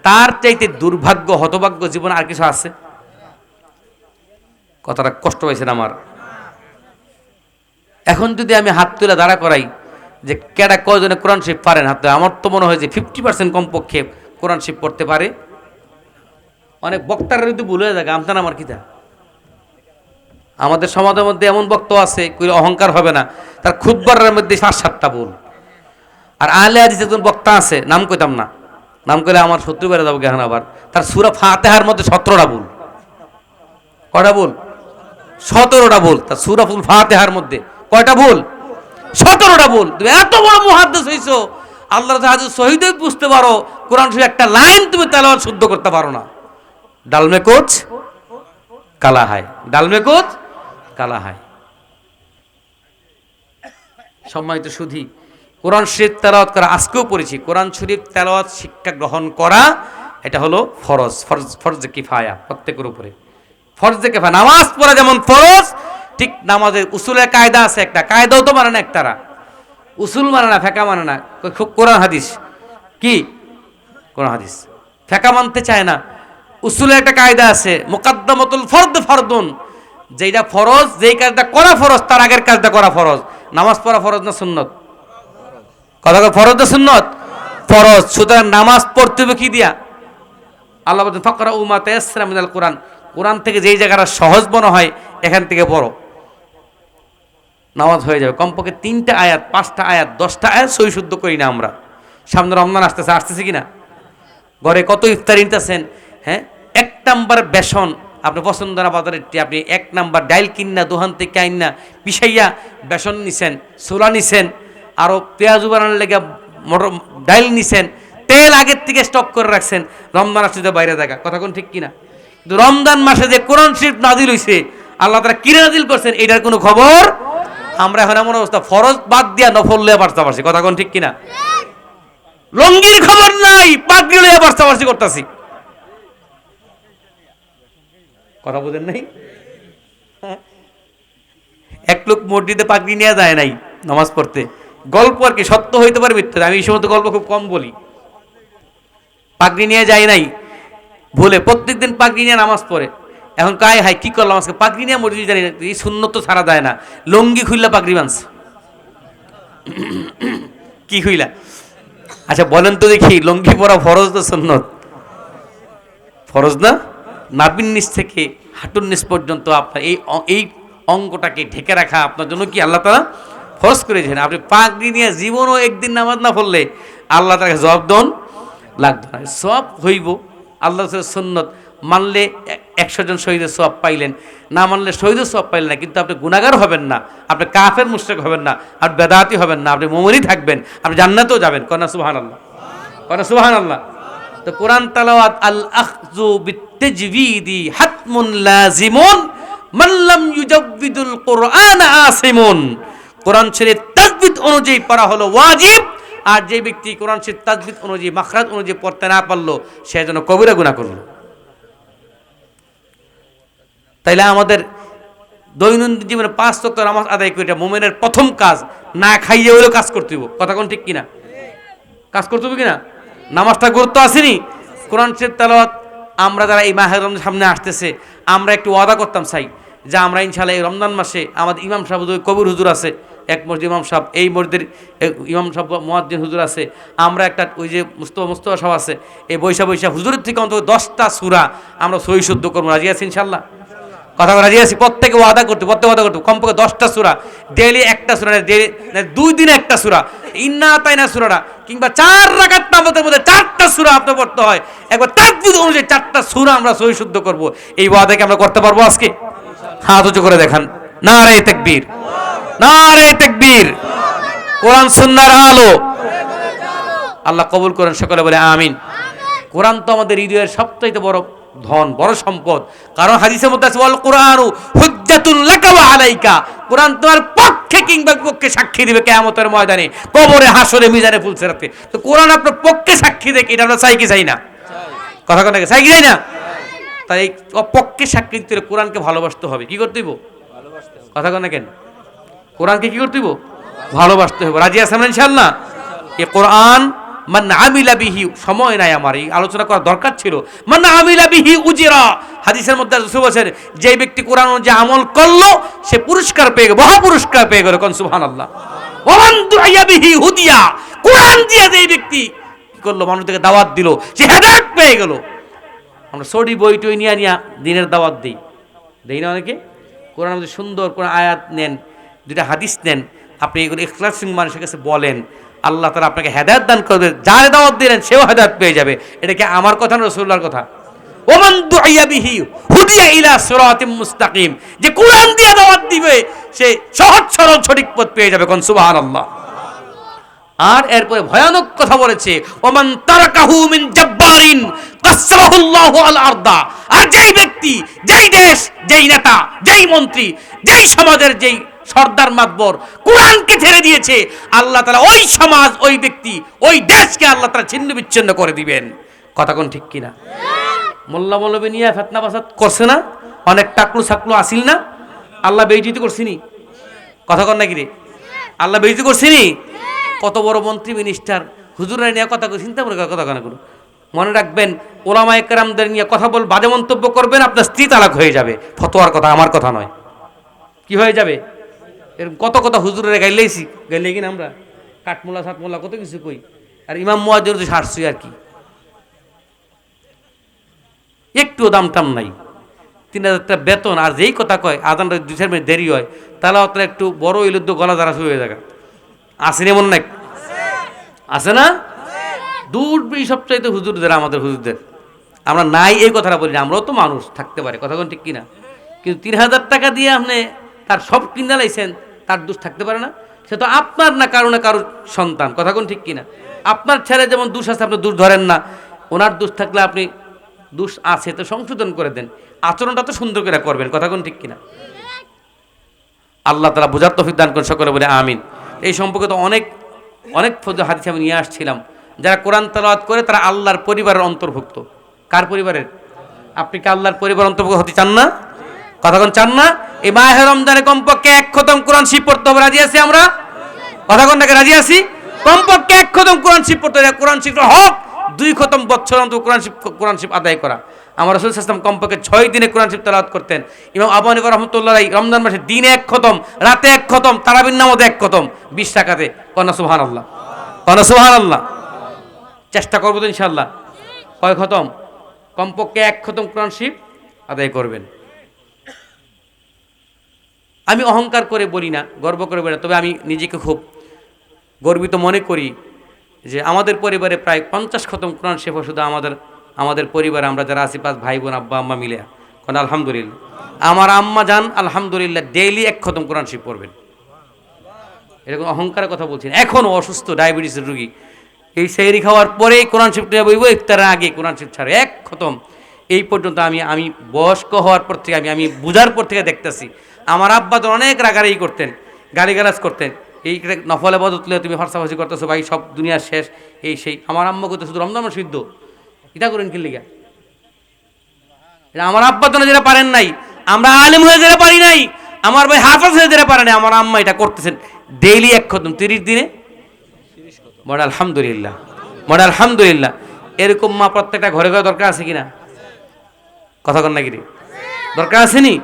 A: তার চাইতে দুর্ভাগ্য হতভাগ্য জীবন আর কিছু আছে? কথাটা কষ্ট পাইছেন আমার? এখন যদি আমি হাত তুলে দাঁড়া করাই যে কেডা কয়জনে কোরআন শরীফ পারেন হাত তুলে, আমার তো মনে হয় যে 50% কমপক্ষে কোরআন শরীফ পড়তে পারে। অনেক বক্তারা যদি ভুল হয়ে যায় আমতান আমার কিতা। আমাদের সমাজের মধ্যে এমন বক্তা আছে, কই অহংকার হবে না, তার খুতবার মধ্যে 7-7টা ভুল। আর আহলে হাদিস একজন বক্তা আছে, নাম কইতাম না, নাম কইলে আমার শত্রু বেড়ে যাবো কেন আবার। তার সূরা ফাতিহার মধ্যে 17টা ভুল। কয়টা ভুল? 17টা ভুল। তার সূরাতুল ফাতিহার মধ্যে কয়টা ভুল? 17টা ভুল। তুমি এত বড় মুহাদ্দিস হইছো, আল্লাহর হাদিস সহিদই বুঝতে পারো, কোরআন শরীফ একটা লাইন তুমি তেলাওয়াত শুদ্ধ করতে পারো না। ডালমে কোচ কালা হায়, ডালমে কোচ কালা হায়। সম্মানিত সুধী, কোরআন শরীফ তেলাওয়াত করা, আজকেও পড়েছি, কোরআন শরীফ তেলাওয়াত শিক্ষা গ্রহণ করা এটা হলো ফরজ, ফরজে কিফায়া, প্রত্যেকের উপরে ফরজে কিফায়া। নামাজ পড়া যেমন ফরজ, ঠিক নামাজের উসুলের কায়দা আছে একটা, কায়দাও তো মানে না একটারা, উসুল মানে না, ফেকা মানে না, কোরআন হাদিস কি, কোরআন হাদিস ফেকা মানতে চায় না। উসুলের একটা কায়দা আছে, মুকাদ্দামাতুল ফরদ ফরদুন, যেটা ফরজ, যেই কাজটা করা ফরজ তার আগের কাজটা করা ফরজ। নামাজ পড়া ফরজ না সুন্নত? কথা ফরজ না সুন্নত? ফরজ। সুতরাং নামাজ পড়তে হবে কি দিয়া? আল্লাহ বলেন ফাকরাউ মা তায়াসসারা মিনাল কোরআন, কোরআন থেকে যেই জায়গাটা সহজ মনে হয় এখান থেকে পড়ো, নামাজ হয়ে যাবে। কমপক্ষে 3টা আয়াত, 5টা আয়াত, 10টা আয়াত সহি শুদ্ধ করি না আমরা। সামনে রমজান আসতেছে কিনা? ঘরে কত ইফতার নিতেছেন, হ্যাঁ? 1 নাম্বার বেসন আপনি পছন্দ না বাজারে, আপনি 1 নাম্বার ডাইল কিনা দোকান থেকে আইনা পিসাইয়া বেসন নিছেন, ছোলা নিছেন, আরও পেঁয়াজ বানানোর লেগে মটর ডাইল নিছেন, তেল আগের থেকে স্টক করে রাখছেন, রমজান আসতে বাইরে দেখা, কথা কোন ঠিক কিনা? কিন্তু রমজান মাসে যে কোরআন শরীফ নাজিল হইছে, আল্লাহ তাআলা কি নাজিল করছেন এটার কোনো খবর। আমরা এখন এমন অবস্থা, ফরজ বাদ দিয়া নফল লইয়া পারছি, কথা কোন ঠিক কিনা? লঙ্গির খবর নাই, পাগড়ি লইয়া পারছি করতেছি, কথা বুঝেন নাই? এক লোক মসজিদে পাগড়ি নিয়ে যায় নাই নামাজ পড়তে, গল্প আর কি, সত্য হইতে পারে মিথ্যা, আমি এই সমস্ত গল্প খুব কম বলি। পাগড়ি নিয়ে যায় নাই ভুলে, প্রত্যেকদিন পাগড়ি নিয়ে নামাজ পড়ে। এখন কায় হাই কি করলাম আজকে, পাগড়ি নিয়ে মসজিদ জানি না, এই সুন্নত তো ছাড়া যায় না, লঙ্গি খুইলা পাগড়ি বানছে। কি খুইলা? আচ্ছা বলেন তো দেখি, লঙ্গি পরা ফরজ না সুন্নত? ফরজ না? নাভির নিচ থেকে হাঁটুর নিচ পর্যন্ত আপনার এই অঙ্গটাকে ঢেকে রাখা আপনার জন্য কি আল্লাহ তাআলা ফরজ করেছেন। আপনি পাগড়ি নিয়ে জীবনও একদিন নামাজ না পড়লে আল্লাহ তাকে জবাব দেন লাগবে না, সব হইব। আল্লাহ সুন্নত মানলে 100 জন শহীদের সওয়াব পাইলেন, না মানলে শহীদের সওয়াব পাইলেন না, কিন্তু আপনি গুনাহগার হবেন না, আপনি কাফের মুশরিক হবেন না, আপনি বেদাতি হবেন না, আপনি মুমিনই থাকবেন, আপনি জান্নাতেও যাবেন। কনা সুবহানাল্লাহ, কনা সুবহানাল্লাহ। তো কোরআন তেলাওয়াত আল আখযু বিত্তাজবিদি হাতমুন লাজিমুন মান লাম ইউজাব্বিদুল কুরআন আসিমুন। কোরআন শরীফ তাজবিদ অনুযায়ী পড়া হলো ওয়াজিব, আর যে ব্যক্তি কোরআন শরীফ তাজবিদ অনুযায়ী, মাখরাজ অনুযায়ী পড়তে না পারলো সে যেন কবিরা গুনাহ করলো। তাইলে আমাদের দৈনন্দিন জীবনে 5 ওয়াক্ত নামাজ আদায় করে, এটা মুমিনের প্রথম কাজ, না খাইয়ে হলেও কাজ করতে হবে, কথা কোন ঠিক কিনা? কাজ করতে হবে কিনা? নামাজটা গুরুত্ব আসেনি। কোরআন শরীফ তেলাওয়াত আমরা যারা এই মাহে রমজান সামনে আসতেছে, আমরা একটু ওয়াদা করতাম চাই যে আমরা ইনশাআল্লাহ এই রমজান মাসে আমাদের ইমাম সাহেব কবির হুজুর আছে, এক মসজিদ ইমাম সাহেব, এই মসজিদের ইমাম সাহেব মুয়াজ্জিন হুজুর আছে, আমরা একটা ওই যে মুস্তফা সাহেব আছে, এই বৈশা হুজুরের থেকে অন্তত 10টা সূরা আমরা সহি শুদ্ধ করবো। রাজি আছি ইনশাআল্লাহ? কথা রাজি আছি? প্রত্যেকে ওয়াদা করতে, কমপক্ষে 10টা সূরা, ডেইলি একটা সূরা, ডেইলি 2 দিনে একটা সূরা, ইন্না আতাইনা সূরাটা, কিংবা 4 রাকাত নামাজের মধ্যে 4টা সূরা আপনার পড়তে হয়, একবার তাজবিদ অনুযায়ী 4টা সূরা আমরা সহি শুদ্ধ করব। এই ওয়াদাকে আমরা করতে পারবো আজকে? হাত উঁচু করে দেখান। নারে তাকবীর, নারে তাকবীর। কোরআন সুন্নাহর আলো আল্লাহ কবুল করেন, সকলে বলে আমিন। কোরআন তো আমাদের হৃদয়ের সবচাইতে বড় ধন, বড় সম্পদ, কারণ হাদিসের মধ্যে আছে ওয়াল কুরআনু হুজ্জাতুন লাকা ওয়া আলাইকা, কোরআন তোমার পক্ষে কিংবা বিপক্ষে সাক্ষী দিবে কিয়ামতের ময়দানে, কবরে, হাসরে, মিজানে, ফুলসিরাতে। তো কোরআন আপনার পক্ষে সাক্ষী দেয়, এটা আমরা চাই কি চাই না? কথা কোন চাই কি চাই না? তাই পক্ষে সাক্ষী দিতে হলে কোরআনকে ভালোবাসতে হবে। কি করতে হইব? কথা কোন কেন? কোরআনকে কি করতে হইব? ভালোবাসতে হবে। রাজি আছেন ইনশাআল্লাহ? এই কোরআন মান আমিলা বিহি, সময় নাই আমার, এই আলোচনা করা দরকার ছিল। মান আমিলা বিহি উজিরা, হাদিসের মধ্যে রাসূল বলেছেন যে ব্যক্তি কোরআন অনুযায়ী আমল করলো সে পুরস্কার পেয়ে গেল, মহা পুরস্কার পেয়ে গেল। কোন সুবহানাল্লাহ। ওয়া মান দুআয়া বিহি হুদিয়া, কোরআন দিয়ে যে ব্যক্তি কি করলো, মানুষকে দাওয়াত দিল, সে হেদায়েত পেয়ে গেল। আমরা সরি বইটই নিয়ে দিনের দাওয়াত দেই না অনেকে? কোরআন মধ্যে সুন্দর কোন আয়াত নেন, 2টা হাদিস নেন, আপনি এগুলো ইখলাসিং মানুষের কাছে বলেন, আল্লাহ তাআলা আপনাকে হেদায়েত দান করবে, যার দাওয়াত দিলেন সেও হেদায়েত পেয়ে যাবে। এটা কি আমার কথা না রাসূলুল্লাহর কথা? ওমান দুআয়া বিহি হুদিয়া ইলা সিরাতিম মুস্তাকিম, যে কোরআন দিয়ে দাওয়াত দিবে সে সহজ সরল সঠিক পথ পেয়ে যাবে। কোন সুবহানাল্লাহ। আর এরপরে ভয়ানক কথা বলেছে, ওমান তারাকাহু মিন জাব্বারিন কাসসাবাহুল্লাহু আল আরদা। আর যেই ব্যক্তি, যেই দেশ, যেই নেতা, যেই মন্ত্রী, যেই সমাজের যেই সর্দার মাতবর কোরআনকে ছেড়ে দিয়েছে, আল্লাহ তাআলা ওই সমাজ, ওই ব্যক্তি, ওই দেশকে আল্লাহ তাআলা ছিন্ন বিচ্ছিন্ন করে দিবেন। কথা কোন ঠিক কিনা? মোল্লা মৌলবী নিয়ে ফিতনা ফাসাদ করছে না, অনেক টাকলু সাকলু আসিল না, আল্লাহ বেইজ্জতি করছিনি? কথা কন নাকি রে? আল্লাহ বেইজ্জতি করছিনি? কত বড় মন্ত্রী মিনিস্টার হুজুরের নিয়ে কথা চিন্তা করে কথা কেন করুন। মনে রাখবেন, ওলামায়ে কেরামদের নিয়ে কথা বল, বাজে মন্তব্য করবেন, আপনার স্ত্রী তালাক হয়ে যাবে। ফতোয়ার কথা, আমার কথা নয়। কি হয়ে যাবে? এরকম কত কথা হুজুরের গাইলেইছি, গাইলে কিনা আমরা কাঠমোলা সাতমোলা কত কিছু কই, আর ইমাম মুয়াজ্জিন তো সারছি আর কি, একটুও দাম টাম নাই। 3000 টাকা বেতন, আর যেই কথা কয় আজানটা 2-4 মিনিট দেরি হয়, তাহলে আপনার একটু বড় ইলুদ্ধ গলা দ্বারা শুরু হয়ে যায়। আসেনি এমন না? আছে না? দূর সবচাইতে হুজুরদের, আমাদের হুজুরদের আমরা নাই এই কথাটা বলি না, আমরাও তো মানুষ থাকতে পারে। কথা কোন ঠিক কিনা? কিন্তু 3000 টাকা দিয়ে আপনি তার সব কিনে লাইছেন, তার দোষ থাকতে পারে না? সে তো আপনার না কারো না কারোর সন্তান। কথা কোন ঠিক কিনা? আপনার ছেলে যেমন দোষ আছে, আপনি দোষ ধরেন না। ওনার দোষ থাকলে আপনি দোষ আছে তো সংশোধন করে দেন, আচরণটা তো সুন্দর করে করবেন। কথা কোন ঠিক কিনা? আল্লাহ তাআলা বুঝার তৌফিক দান করুন, সকলে বলে আমিন। এই সম্পর্কে তো অনেক অনেক হাদিস আমি নিয়ে আসছিলাম। যারা কোরআন তেলাওয়াত করে তারা আল্লাহর পরিবারের অন্তর্ভুক্ত। কার পরিবারের? আপনি কি আল্লাহর পরিবার অন্তর্ভুক্ত হতে চান না? কথা কোন চান না? এই মাহে রমজানে কমপক্ষে 1 খতম কোরআন শরীফ পড়তে হবে, রাজি আছি আমরা? কথা কোন নাকি রাজি আছি? কমপক্ষে 1 খতম কোরআন শরীফ পড়তে হবে। কোরআন শরীফ হোক 2 খতম বছর অন্তর কোরআন শরীফ আদায় করা। আমার রাসূল সাল্লাল্লাহু আলাইহি ওয়াসাল্লাম কমপক্ষে 6 দিনে কোরআন শরীফ তেলাওয়াত করতেন। ইমাম আবু হানিফা রাহমাতুল্লাহ আলাইহি রমজান মাসে দিনে 1 খতম, রাতে 1 খতম, তারাবির নামাজে 1 খতম, 20 রাকাতে। কনা সুবহানাল্লাহ, কনা সুবহানাল্লাহ। চেষ্টা করব তো ইনশাআল্লাহ। কয় খতম? কমপক্ষে 1 খতম কোরআন শরীফ আদায় করবেন। আমি অহংকার করে বলি না, গর্ব করে বলি না, তবে আমি নিজেকে খুব গর্বিত মনে করি যে আমাদের পরিবারে প্রায় 50 খতম কোরআন শরীফ শুধু আমাদের পরিবারে আমরা যারা আছি 5 ভাই বোন, আব্বা আম্মা মিলে। কোন আলহামদুলিল্লাহ। আমার আম্মা জান আলহামদুলিল্লাহ ডেইলি 1 খতম কোরআন শরীফ পড়বেন। এরকম অহংকারের কথা বলছেন। এখনও অসুস্থ, ডায়াবেটিসের রোগী, এই সেহরি খাওয়ার পরেই কোরআন শরীফটা বইব, ইফতারের আগে কোরআন শরীফ ছাড়ে 1 খতম। এই পর্যন্ত আমি বয়স্ক হওয়ার পর থেকে আমি বুঝার পর থেকে দেখতেছি। আমার আব্বা তো অনেক রাগারাগি করতেন, গালিগালাজ করতেন, এই নফল ইবাদত তুলে তুমি ফারসাফাসি করতেছো ভাই, সব দুনিয়ার শেষ, এই সেই। আমার আম্মা করতে শুধু রমজান মাস সিদ্ধ, এটা করেন কি লিগা? আমার আব্বা তো যেটা পারেন নাই, আমরা আলেম হয়ে যেটা পারি নাই, আমার ভাই হাফেজ হয়ে যেটা পারে নাই, আমার আম্মা এটা করতেছেন ডেইলি 1 খতম 30 দিনে। বড় আলহামদুলিল্লাহ, বড় আলহামদুলিল্লাহ। এরকম মা প্রত্যেকটা ঘরে ঘরে দরকার আছে কিনা? কথা কন নাকি? দরকার আসেনি?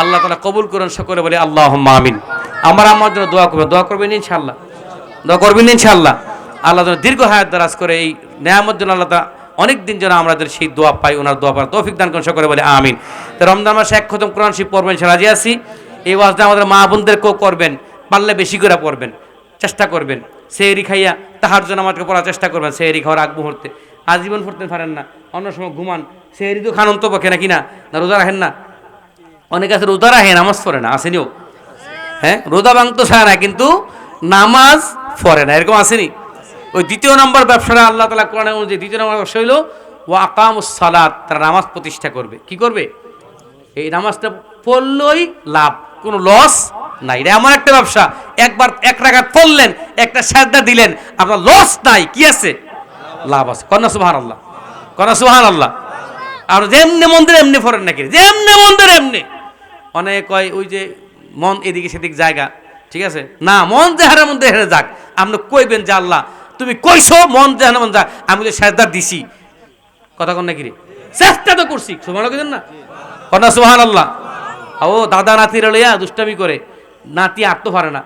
A: আল্লাহ তাআলা কবুল করুন, সকলে বলে আল্লাহুম্মা আমিন। আমার আম্মার জন্য দোয়া করবেন ইনশাআল্লাহ, দোয়া করবেন ইনশাআল্লাহ। আল্লাহ যেন দীর্ঘ হায়াত দারাজ করে, এই নেয়ামত যেন আল্লাহ তাআলা অনেক দিন যেন আমাদের সেই দোয়া পাই, ওনার দোয়া পাওয়ার তৌফিক দান করুন, সকলে বলে আমিন। তো রমজান মাসে 1 খতম কোরআন শরীফ পড়বেন, রাজি আছি। এই ওয়াজটা আমাদের মা বোনদেরকেও করবেন, পারলে বেশি করে পড়বেন, চেষ্টা করবেন। সেহরি খাইয়া তাহাজ্জুদ নামাজকে পড়ার চেষ্টা করবেন, সেহরি খাওয়ার আগ মুহূর্তে। আজীবন পড়তে পারেন না, অন্য সময় ঘুমান, সেহরি তো খান তো পক্ষে নাকি না? রোজা রাখেন না? অনেক আছে রোজা রাখে নামাজ পড়ে না, আসেনিও? হ্যাঁ, রোজা ভাঙতো চায় না কিন্তু নামাজ পড়ে না, এরকম আসেনি? ওই 2 নম্বর ব্যবসাটা আল্লাহ তাআলা কোরআনে অনুযায়ী 2 নম্বর ব্যবসা হইল ওয়া আকামুস সালাত, তারা নামাজ প্রতিষ্ঠা করবে। কি করবে? এই নামাজটা পড়লেই লাভ, কোনো লস নাই। এটা এমন একটা ব্যবসা, একবার 1 রাকাত পড়লেন, একটা সাজদা দিলেন, আপনার লস নাই, কি আছে? লাভ আছে। কন্যা সুবহানাল্লাহ, কন্যা সুবহানাল্লাহ। আর যেমনি মন্দির এমনি ফরেন নাকি? যেমনি মন্দির এমনি। অনেক কয় ওই যে মন এদিকে সেদিক জায়গা, ঠিক আছে না, মন যেহারে মন হেরে যাক। আপনি কইবেন যে আল্লাহ তুমি কইছো মন যেহারে মন যাক, আমি তো সাজদা দিছি। কথা কন নাকি? চেষ্টা তো করছি, সুবহানাল্লাহ না? কন্যা সুবহানাল্লাহ। ও দাদা নাতিরা লইয়া দুষ্টামি করে, নাতি আটতে পারে না,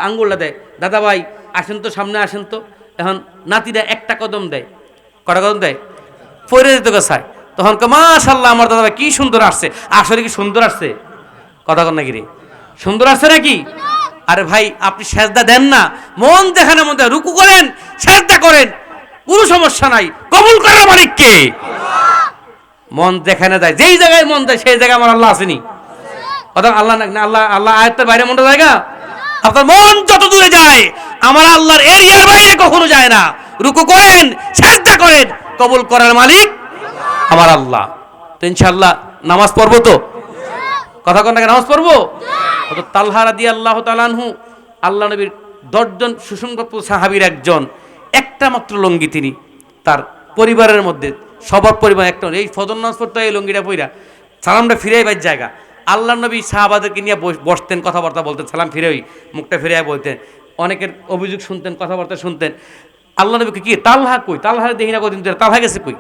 A: আঙ্গুলটা দেয়, দাদা ভাই আসেন তো, সামনে আসেন তো। এখন নাতিরা একটা কদম দেয়, কটা কদম দেয়, পরে যেতে চায়। তখন মাশাআল্লাহ আমার দাদা ভাই কি সুন্দর আসছে। আসলে কি সুন্দর আসছে? কথা কন নাকি? সুন্দর আসছে নাকি? আরে ভাই আপনি সেজদা দেন না, মন যেখানে মন যায় রুকু করেন, সেজদা করেন, কোনো সমস্যা নাই। কবুল করার মালিক কে? মন যেখানে যায়, যেই জায়গায় মন যায় সেই জায়গায় আমার আল্লাহ আসেনি? কথা আল্লাহ না, আল্লাহ আল্লাহ আয়াতের বাইরে মনটা জায়গা। আপনার মন যত দূরে যায় আমার আল্লাহর এরিয়ার বাইরে কখনো যায় না। রুকু করেন, সিজদা করেন, কবুল করার মালিক আমার আল্লাহ। তো ইনশাআল্লাহ নামাজ পড়বো তো? কথা কোন নামাজ পড়বো? তো তালহা রাদিয়াল্লাহু তাআলা আনহু আল্লাহ নবীর 10 জন সুসংবাদপত্র সাহাবীর একজন, একটা মাত্র লঙ্গি তিনি, তার পরিবারের মধ্যে সবার পরিবার একটা, এই ফজর নামাজ পড়তে এই লঙ্গিটা পইরা সালামটা ফিরে বাইর জায়গা। আল্লাহ নবী সাহাবাদেরকে নিয়ে বসতেন, কথাবার্তা বলতেন, সালাম ফিরে মুখটা ফিরে বলতেন, অনেকের অভিযোগ শুনতেন, কথাবার্তা শুনতেন। আল্লাহ নবীকে কি তালহা কই, তালহা দেখি না কদিন, তালহা গেছে কই?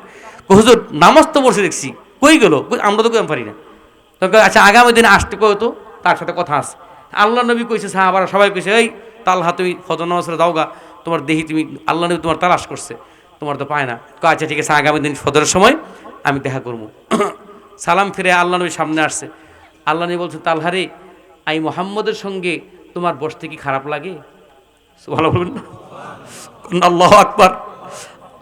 A: হুজুর নামাজ তো বসে দেখছি, কই গেল? আমরা তো কেমন পারি না। আচ্ছা আগামী দিনে আসতে কই তো, তার সাথে কথা আছে। আল্লাহ নবী কইছে, সাহাবারা সবাই কইছে, এই তালহা তুমি ফজর নামাজে দাওগা, তোমার দেহি তুমি, আল্লাহ নবী তোমার তালাশ করছে, তোমার তো পায় না। আচ্ছা ঠিক আছে, আগামী দিন ফজরের সময় আমি দেখা করবো। সালাম ফিরে আল্লাহ নবীর সামনে আসছে। আল্লাহ নবী বলছে, তালহারে আই মুহাম্মদের সঙ্গে তোমার বসতে কি খারাপ লাগে? ভালো বলবেন না? আল্লাহু আকবার।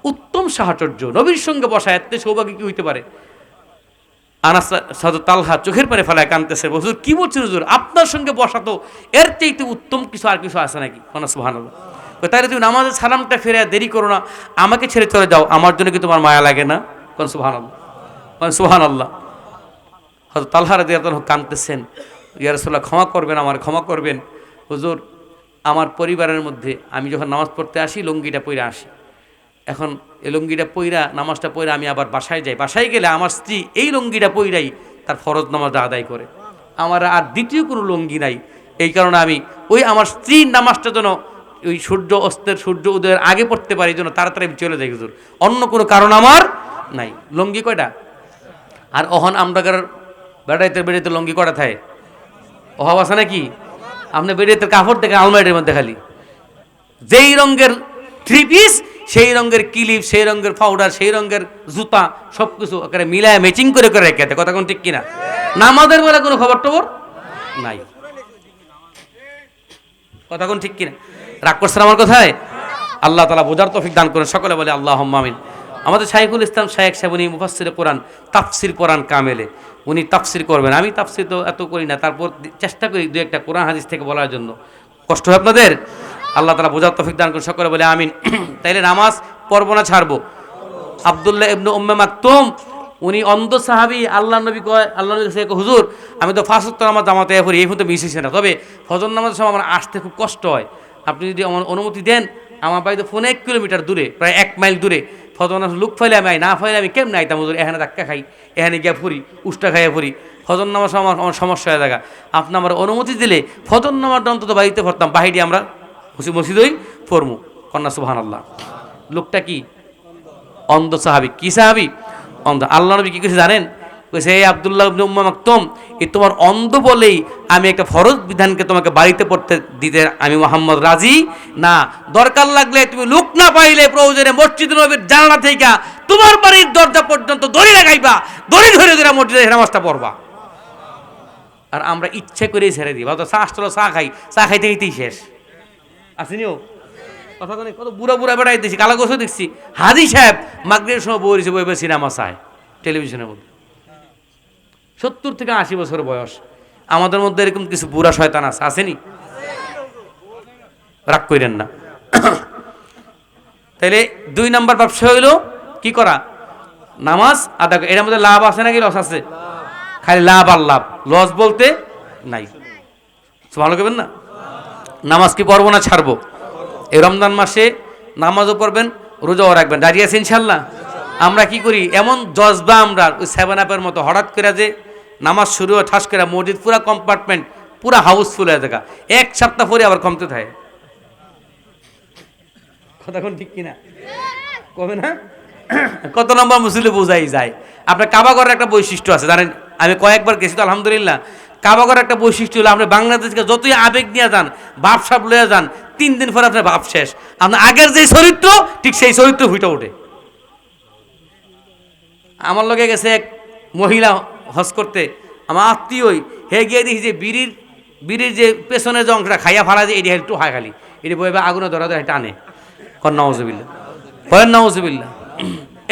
A: উত্তম সাহচর্য, নবীর সঙ্গে বসা এত সৌভাগ্য কি হইতে পারে? আনাস হযরত তালহা চোখের পানি ফেলায় কাঁদতেছে, হুজুর কি বলছেন হুজুর, আপনার সঙ্গে বসা তো এর চাইতে উত্তম কিছু আর কিছু আছে নাকি? সুবহানাল্লাহ। তাহলে তুমি নামাজের সালামটা ফিরে দেরি করো না, আমাকে ছেড়ে চলে যাও, আমার জন্য কি তোমার মায়া লাগে না? সুবহানাল্লাহ, সুবহানাল্লাহ। হযরত তালহা রাদিয়াল্লাহু আনহু কাঁদতেছেন, ইয়া রাসূলুল্লাহ ক্ষমা করবেন, আমার ক্ষমা করবেন হুজুর, আমার পরিবারের মধ্যে আমি যখন নামাজ পড়তে আসি লুঙ্গিটা পইরা আসি, এখন এই লুঙ্গিটা পইরা নামাজটা পইরা আমি আবার বাসায় যাই, বাসায় গেলে আমার স্ত্রী এই লুঙ্গিটা পইরাই তার ফরজ নামাজটা আদায় করে, আমার আর দ্বিতীয় কোনো লুঙ্গি নাই। এই কারণে আমি ওই আমার স্ত্রীর নামাজটা যেন ওই সূর্য অস্তের সূর্য উদয়ের আগে পড়তে পারি, যেন তাড়াতাড়ি আমি চলে যাই হুজুর, অন্য কোনো কারণ আমার নাই। লুঙ্গি কয়টা? আর অহন আমরাগার বেড়াইতে লুঙ্গি কয়টা থাকে? অভাব আছে নাকি? আপনি বেড়াইতে কাপড় থেকে আলমারির মধ্যে খালি যেই রঙের থ্রি পিস, সেই রঙের ক্লিপ, সেই রঙের পাউডার, সেই রঙের জুতা, সব কিছু মিলায় ম্যাচিং করে করে রেখে দেয়। কথা কোন ঠিক কিনা? নামাজের বেলা কোনো খবর টবর নাই। কথা কোন ঠিক কিনা? রাগ করছেন আমার কথায়? আল্লাহ তাআলা বোঝার তৌফিক দান করেন, সকলে বলে আল্লাহুম্মা আমিন। আমাদের শাইখুল ইসলাম শাইখ সাহেব উনি মুফাসসিরে কোরআন, তাফসির কোরআন কামেলে উনি তাফসির করবেন। আমি তাফসির তো এত করি না, তারপর চেষ্টা করি দু একটা কোরআন হাদিস থেকে বলার জন্য। কষ্ট হয় আপনাদের? আল্লাহ তাআলা বোঝার তৌফিক দান করেন, সকলে বলে আমিন। তাইলে নামাজ পড়বো না ছাড়বো? আব্দুল্লাহ ইবনে উম্মে মাকতুম উনি অন্ধ সাহাবী, আল্লাহ নবী কয়, আল্লাহ নবী কাছে হুজুর আমি তো 5 ওয়াক্ত নামাজ জামাতে পড়ি, এই তো মিস হইছে না, তবে ফজর নামাজের সময় আমার আসতে খুব কষ্ট হয়, আপনি যদি আমার অনুমতি দেন, আমার বাড়ি তো 1 কিলোমিটার দূরে, প্রায় 1 মাইল দূরে, ফজর নামাজ লুক ফাইলে আমি না ফাইলে আমি কেমন আইতাম হুজুর, এখানে ধাক্কা খাই, এখানে গিয়া ফুরি, উষ্টা খাইয়া ফুরি, ফজর নামাজ আমার সমস্যা হয়ে থাকা, আপনি আমার অনুমতি দিলে ফজর নামাজটা অন্তত বাড়িতে পড়তাম, বাহিরে আমরা মসজিদই ফরমু। কন্যা সুবহানাল্লাহ। লোকটা কি? অন্ধ সাহাবী। কি সাহাবী? অন্ধ। আল্লাহ নবী কি কিছু জানেন? কইছে, এই আব্দুল্লাহ ইবনে উম্মে মাকতুম, এই তোমার অন্ধ বলেই আমি একটা ফরজ বিধানকে তোমাকে বাড়িতে পড়তে দিতে আমি মুহাম্মদ রাজি না, দরকার লাগলে তুমি লোক না পাইলে প্রয়োজনে মসজিদ নববীর জানালা থেকে তোমার বাড়ির দরজা পর্যন্ত দড়ি লাগাইবা, দড়ি ধরে ধরে মসজিদে নামাজটা পড়বা। আর আমরা ইচ্ছে করেই ছেড়ে দিই, তো চা আসতো, চা খাই, চা খাইতে খাইতেই শেষ। আসেনিও কথা কোন কত বুড়া বুড়া বেড়াই দেখছি, কালা গোছও দেখছি, হাজি সাহেব মাগরিবের সময় বইছে, বই সিনেমা চায় টেলিভিশনের মধ্যে, 70 থেকে 80 বছর বয়স। আমাদের মধ্যে এরকম কিছু বুড়া শয়তান আছে, আসেনি? রাগ করেন না। তাইলে 2 নম্বর ব্যবসা হইল কি করা? নামাজ আদা। এর মধ্যে লাভ আছে নাকি লস আছে? খালি লাভ আর লাভ, লস বলতে নাই। ভালো করবেন না। নামাজ কি পড়বো না ছাড়বো? এই রমজান মাসে নামাজও পড়বেন, রোজাও রাখবেন, দাঁড়িয়ে আছে ইনশাল্লাহ। আমরা কি করি, এমন জজবা আমরা ওই 7 আপের মতো, হঠাৎ করে যে নামাজ শুরু হয় ঠাস করে মসজিদ পুরা কম্পার্টমেন্ট পুরা হাউসফুল হয়ে থাকা, 1 সপ্তাহ পরে আবার কমতে থাকে। কথা কোন ঠিক কিনা? কবে না? কত নম্বর মুসলিম বোঝাই যায়। আপনার কাবাগরের একটা বৈশিষ্ট্য আছে জানেন, আমি কয়েকবার গেছি তো আলহামদুলিল্লাহ। কাবাগরের একটা বৈশিষ্ট্য হলো, আপনি বাংলাদেশকে যতই আবেগ নিয়ে যান, বাপসাপ লয়ে যান, 3 দিন পরে আপনার বাপ শেষ, আপনার আগের যে চরিত্র ঠিক সেই চরিত্র ফুটে ওঠে। আমার লগে গেছে এক মহিলা হজ করতে, আমার আত্মীয়ই, হে গিয়ে দেখি যে বিড়ির যে পেছনের যে অংশটা খাইয়া ফালা যায়, এটি একটু হয় খালি, এটি বইবে আগুনে ধরা ধরে টানে। নাউজুবিল্লাহ, বলেন নাউজুবিল্লাহ।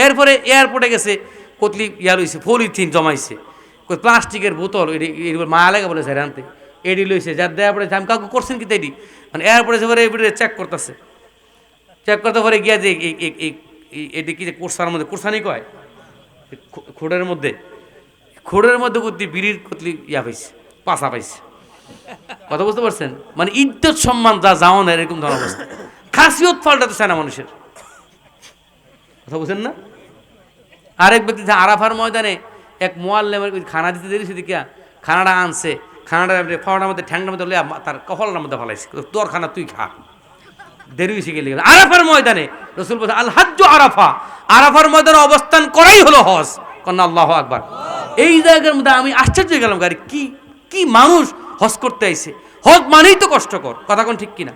A: এরপরে এয়ারপোর্টে গেছে, কতলি ইয়া রয়েছে, পলিথিন জমাইছে, প্লাস্টিকের বোতল, এটি মায়া লাগে বলে স্যার আনতে, এডি লইছে, যার দেওয়ার পরে আমি কাউকে করছেন কি এডি, মানে এরপরে পরে এবারে চেক করতেছে, চেক করতে পরে গিয়া যে এটি কি যে কোরসার মধ্যে, কোরসানি কয় খোড়ের মধ্যে, খোড়ের মধ্যে বুদ্ধি বিড়ির কতলি ইয়া পাইছে, পাশা পাইছে। কথা বুঝতে পারছেন? মানে ইজ্জত সম্মান যা যাও না এরকম ধরনের অবস্থা, খাসিয়ত পাল্টাতে চায় না মানুষের। কথা বুঝছেন না? আরেক ব্যক্তি আরাফার ময়দানে এক মোয়াল্লেমের খানা দিতে দেরি সেদিকে খানাটা আনছে, খানাটা ফাওয়াটার মধ্যে ঠ্যাংটার মধ্যে তার কপালের মধ্যে ফালাইছে, তোর খানা তুই খা, দেরি হয়েছে গেলে। আরাফার ময়দানে রসুল বলছে আল হাজ্জু আরাফা, আরাফার ময়দানে অবস্থান করাই হলো হজ। কন্যা আল্লাহু আকবার। এই জায়গার মধ্যে আমি আশ্চর্য হয়ে গেলাম, গাড়ি কি কি মানুষ হজ করতে আইছে। হজ মানেই তো কষ্টকর, কথা কোন ঠিক কিনা?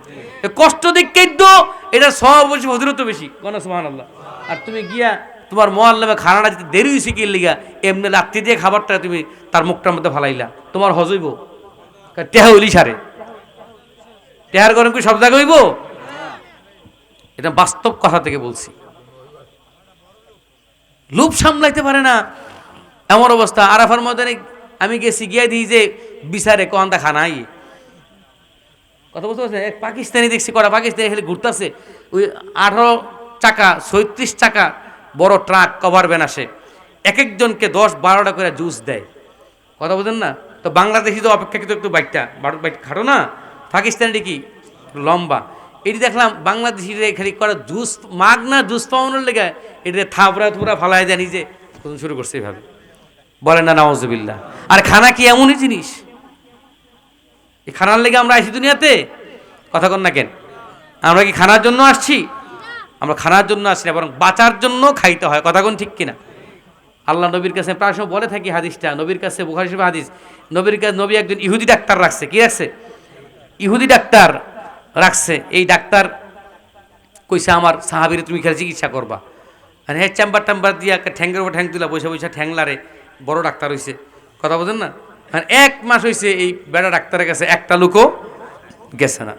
A: কষ্ট দেখেই তো এটা সব বলছি হজরত বেশি, কোন সুবহানাল্লাহ। আর তুমি গিয়া তোমার মোয়াল্লামে খানাটা যেতে দেরি হয়েছে কি লিগা এমনি লাত্তি দিয়ে খাবারটা তুমি তার মুখটার মধ্যে ফালাইলা, তোমার হজ হইব? টেহা হইলি সারে, টেহার গরম কি সব জায়গা হইব? এটা বাস্তব কথা থেকে বলছি। লোভ সামলাইতে পারে না এমন অবস্থা। আরাফার ময়দানে আমি গেছি, গিয়ে দিই যে বিচারে কোয়ান্তা খানাই, কথা বলতে পারছেন? এক পাকিস্তানি দেখছি, করা পাকিস্তানি খালি ঘুরতেছে, ওই 18 চাকা 36 চাকা বড় ট্রাক কভার ভ্যান আসে, এক একজনকে 10-12টা করে জুস দেয়। কথা বলছেন না? তো বাংলাদেশি তো অপেক্ষাকৃত একটু বাইকটা বাইক খাটো না, পাকিস্তানিটি কি লম্বা। এটি দেখলাম বাংলাদেশি খালি করা জুস মাগ না, জুস পাওয়ানোর লেগে এটি থাপড়া থুপড়া ফালাই দেয়, নিজে শুরু করছে এইভাবে। বলেন না নাউজুবিল্লাহ। আর খানা কি এমনই জিনিস? এই খানার লেগে আমরা আসি দুনিয়াতে? কথা কন না কেন? আমরা কি খানার জন্য আসছি? আমরা খানার জন্য আসি না, বরং বাঁচার জন্য খাইতে হয়। কথা কোন ঠিক কিনা? আল্লাহ নবীর কাছে প্রায় সময় বলে থাকি হাদিসটা, নবীর কাছে বুখারী শরীফের হাদিস, নবীর কাছে নবী একজন ইহুদি ডাক্তার রাখছে। কি রাখছে? ইহুদি ডাক্তার রাখছে। এই ডাক্তার কইছে আমার সাহাবীরে তুমি খেলে চিকিৎসা করবা। আর হ্যাঁ চেম্বার টেম্বার দিয়া ঠ্যাঙ্গের উপর ঠ্যাং তুলা বসে বসে ঠ্যাংলারে বড় ডাক্তার হয়েছে। কথা বলছেন না? আর 1 মাস হয়েছে এই বেড়া ডাক্তারের কাছে একটা লোকও গেছে না।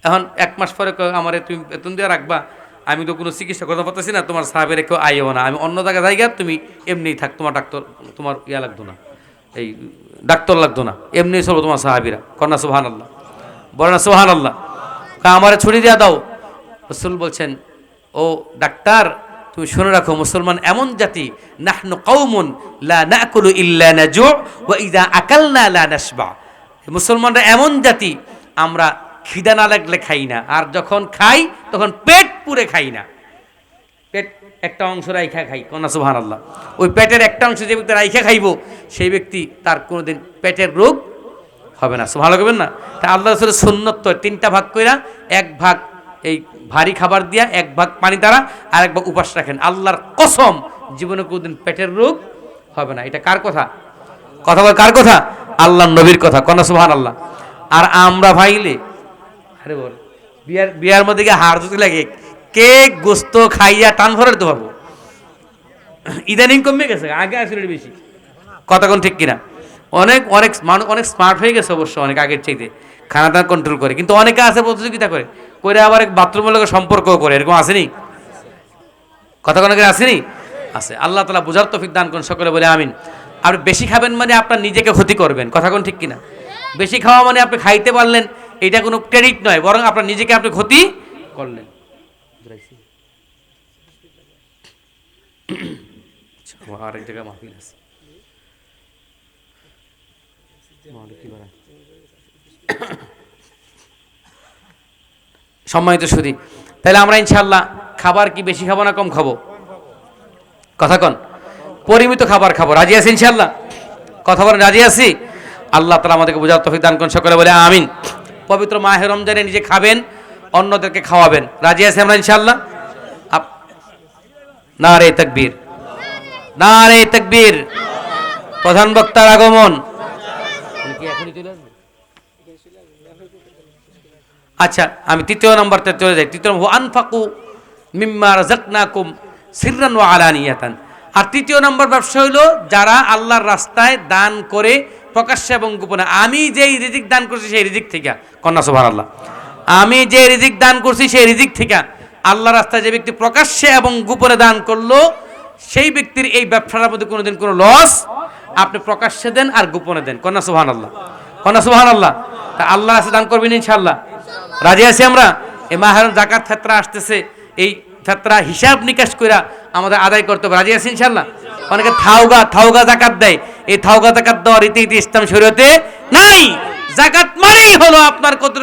A: এখন 1 মাস পরে আমার তুমি বেতন দিয়ে রাখবা, আমি তো কোনো চিকিৎসা করতে পারতেছি না, তোমার সাহাবের কেউ আইও না, আমি অন্য জায়গায় জায়গা, তুমি এমনিই থাক, তোমার ডাক্তার তোমার ইয়া লাগতো না, এই ডাক্তার লাগতো না, এমনি চলবো তোমার সাহাবিরা। কন্যা সুবহানাল্লাহ, বলে না সুবহানাল্লাহ। আমারে ছুটি দিয়া দাও। রাসূল বলছেন, ও ডাক্তার তুমি শুনে রাখো, মুসলমান এমন জাতি, নাহনু কওমুন লা নাকুলু ইল্লা নাজু ওয়া ইযা আকালনা লা নাশবা। মুসলমানরা এমন জাতি, আমরা খিদা না লাগলে খাই না, আর যখন খাই তখন পেট পুরে খাই না। পেট একটা অংশ রাইখা খাই, কন্যা সুবহানাল্লাহ। ওই পেটের একটা অংশ যে ব্যক্তি রাইখা খাইব, সেই ব্যক্তি তার কোনোদিন পেটের রোগ হবে না। সুবহানাল্লাহ করবেন না? তা আল্লাহ রাসূলের সুন্নত তো 3টা ভাগ কইরা, 1 ভাগ এই ভারী খাবার দিয়া, 1 ভাগ পানি দ্বারা, আর 1 ভাগ উপাস রাখেন। আল্লাহর কসম জীবনে কোনোদিন পেটের রোগ হবে না। এটা কার কথা? কথা বল, কার কথা? আল্লাহর নবীর কথা। কন্যা সুবহানাল্লাহ। আর আমরা ভাইলে আরে বল বিয়ার মধ্যে গিয়ে হাড় জুতি লাগে, কেক গোস্ত খাইয়া টান ভরে দিতে পারবো। ইদানিং কমে গেছে, আগে আসলে বেশি। কথা কোন ঠিক কিনা? অনেক অনেক মানুষ অনেক স্মার্ট হয়ে গেছে অবশ্য, অনেক আগের চাইতে খানা দানা কন্ট্রোল করে। কিন্তু অনেকে আছে প্রতিযোগিতা করে করে আবার এক বাথরুমের লোকের সম্পর্কও করে, এরকম আসেনি? কথা কোনো আসেনি? আছে। আল্লাহ তাআলা বুঝার তৌফিক দান করুন, সকলে বলে আমিন। আপনি বেশি খাবেন মানে আপনার নিজেকে ক্ষতি করবেন। কথা কোন ঠিক কিনা? বেশি খাওয়া মানে আপনি খাইতে পারলেন, এটা কোনো ক্রেডিট নয়, বরং আপনার নিজেকে আপনি ক্ষতি করলেন। আর এক জায়গায় মাহফিল আছে, সম্মানিত সুধী, তাহলে আমরা ইনশাআল্লাহ খাবার কি বেশি খাবো না কম খাবো? কথা কন। পরিমিত খাবার খাবো, রাজি আছি ইনশাআল্লাহ? কথা বলেন, রাজি আছি? আল্লাহ তাআলা আমাদেরকে বুঝার তৌফিক দান করুন, সকলে বলে আমিন। পবিত্র মাহে রমজানে নিজে খাবেন, অন্যদেরকে খাওয়াবেন, রাজি আছি আমরা ইনশাআল্লাহ? নারে তাকবীর, নারে তাকবীর। প্রধান বক্তার আগমন। আচ্ছা, আমি 3য় নম্বরতে চলে যাই। 3য় নম্বর, আনফাকু মিম্মা রাযাকনাকুম সিররান ওয়া আলানিয়াতান। আর 3য় নম্বর ব্যবসা হলো যারা আল্লাহর রাস্তায় দান করে প্রকাশ্যে এবং গোপনে। আমি যেই রিজিক দান করছি সেই রিজিক থেকে, কন্যা সুবহানাল্লাহ, আমি যে রিজিক দান করছি সেই রিজিক থেকে আল্লাহর রাস্তায় যে ব্যক্তি প্রকাশ্যে এবং গোপনে দান করলো, সেই ব্যক্তির এই ব্যবসার মধ্যে কোনোদিন কোনো লস। আপনি প্রকাশ্যে দেন আর গোপনে দেন, কন্যা সুবহানাল্লাহ। কনা সুবহানাল্লাহ। তা আল্লাহ আছে দান করবেন ইনশাআল্লাহ, রাজি আছি আমরা। এই মাহের জাকাত ফেতরা আসতেছে, এই ফেতরা হিসাব নিকাশ কইরা আমাদের আদায় করতে হবে, রাজি আছি ইনশাআল্লাহ। অনেকে থাউগা জাকাত দেয়, এই থাউগা জাকাত দেওয়ার রীতি ইসলাম শরীয়তে নাই। জাকাত মানেই হলো আপনার কত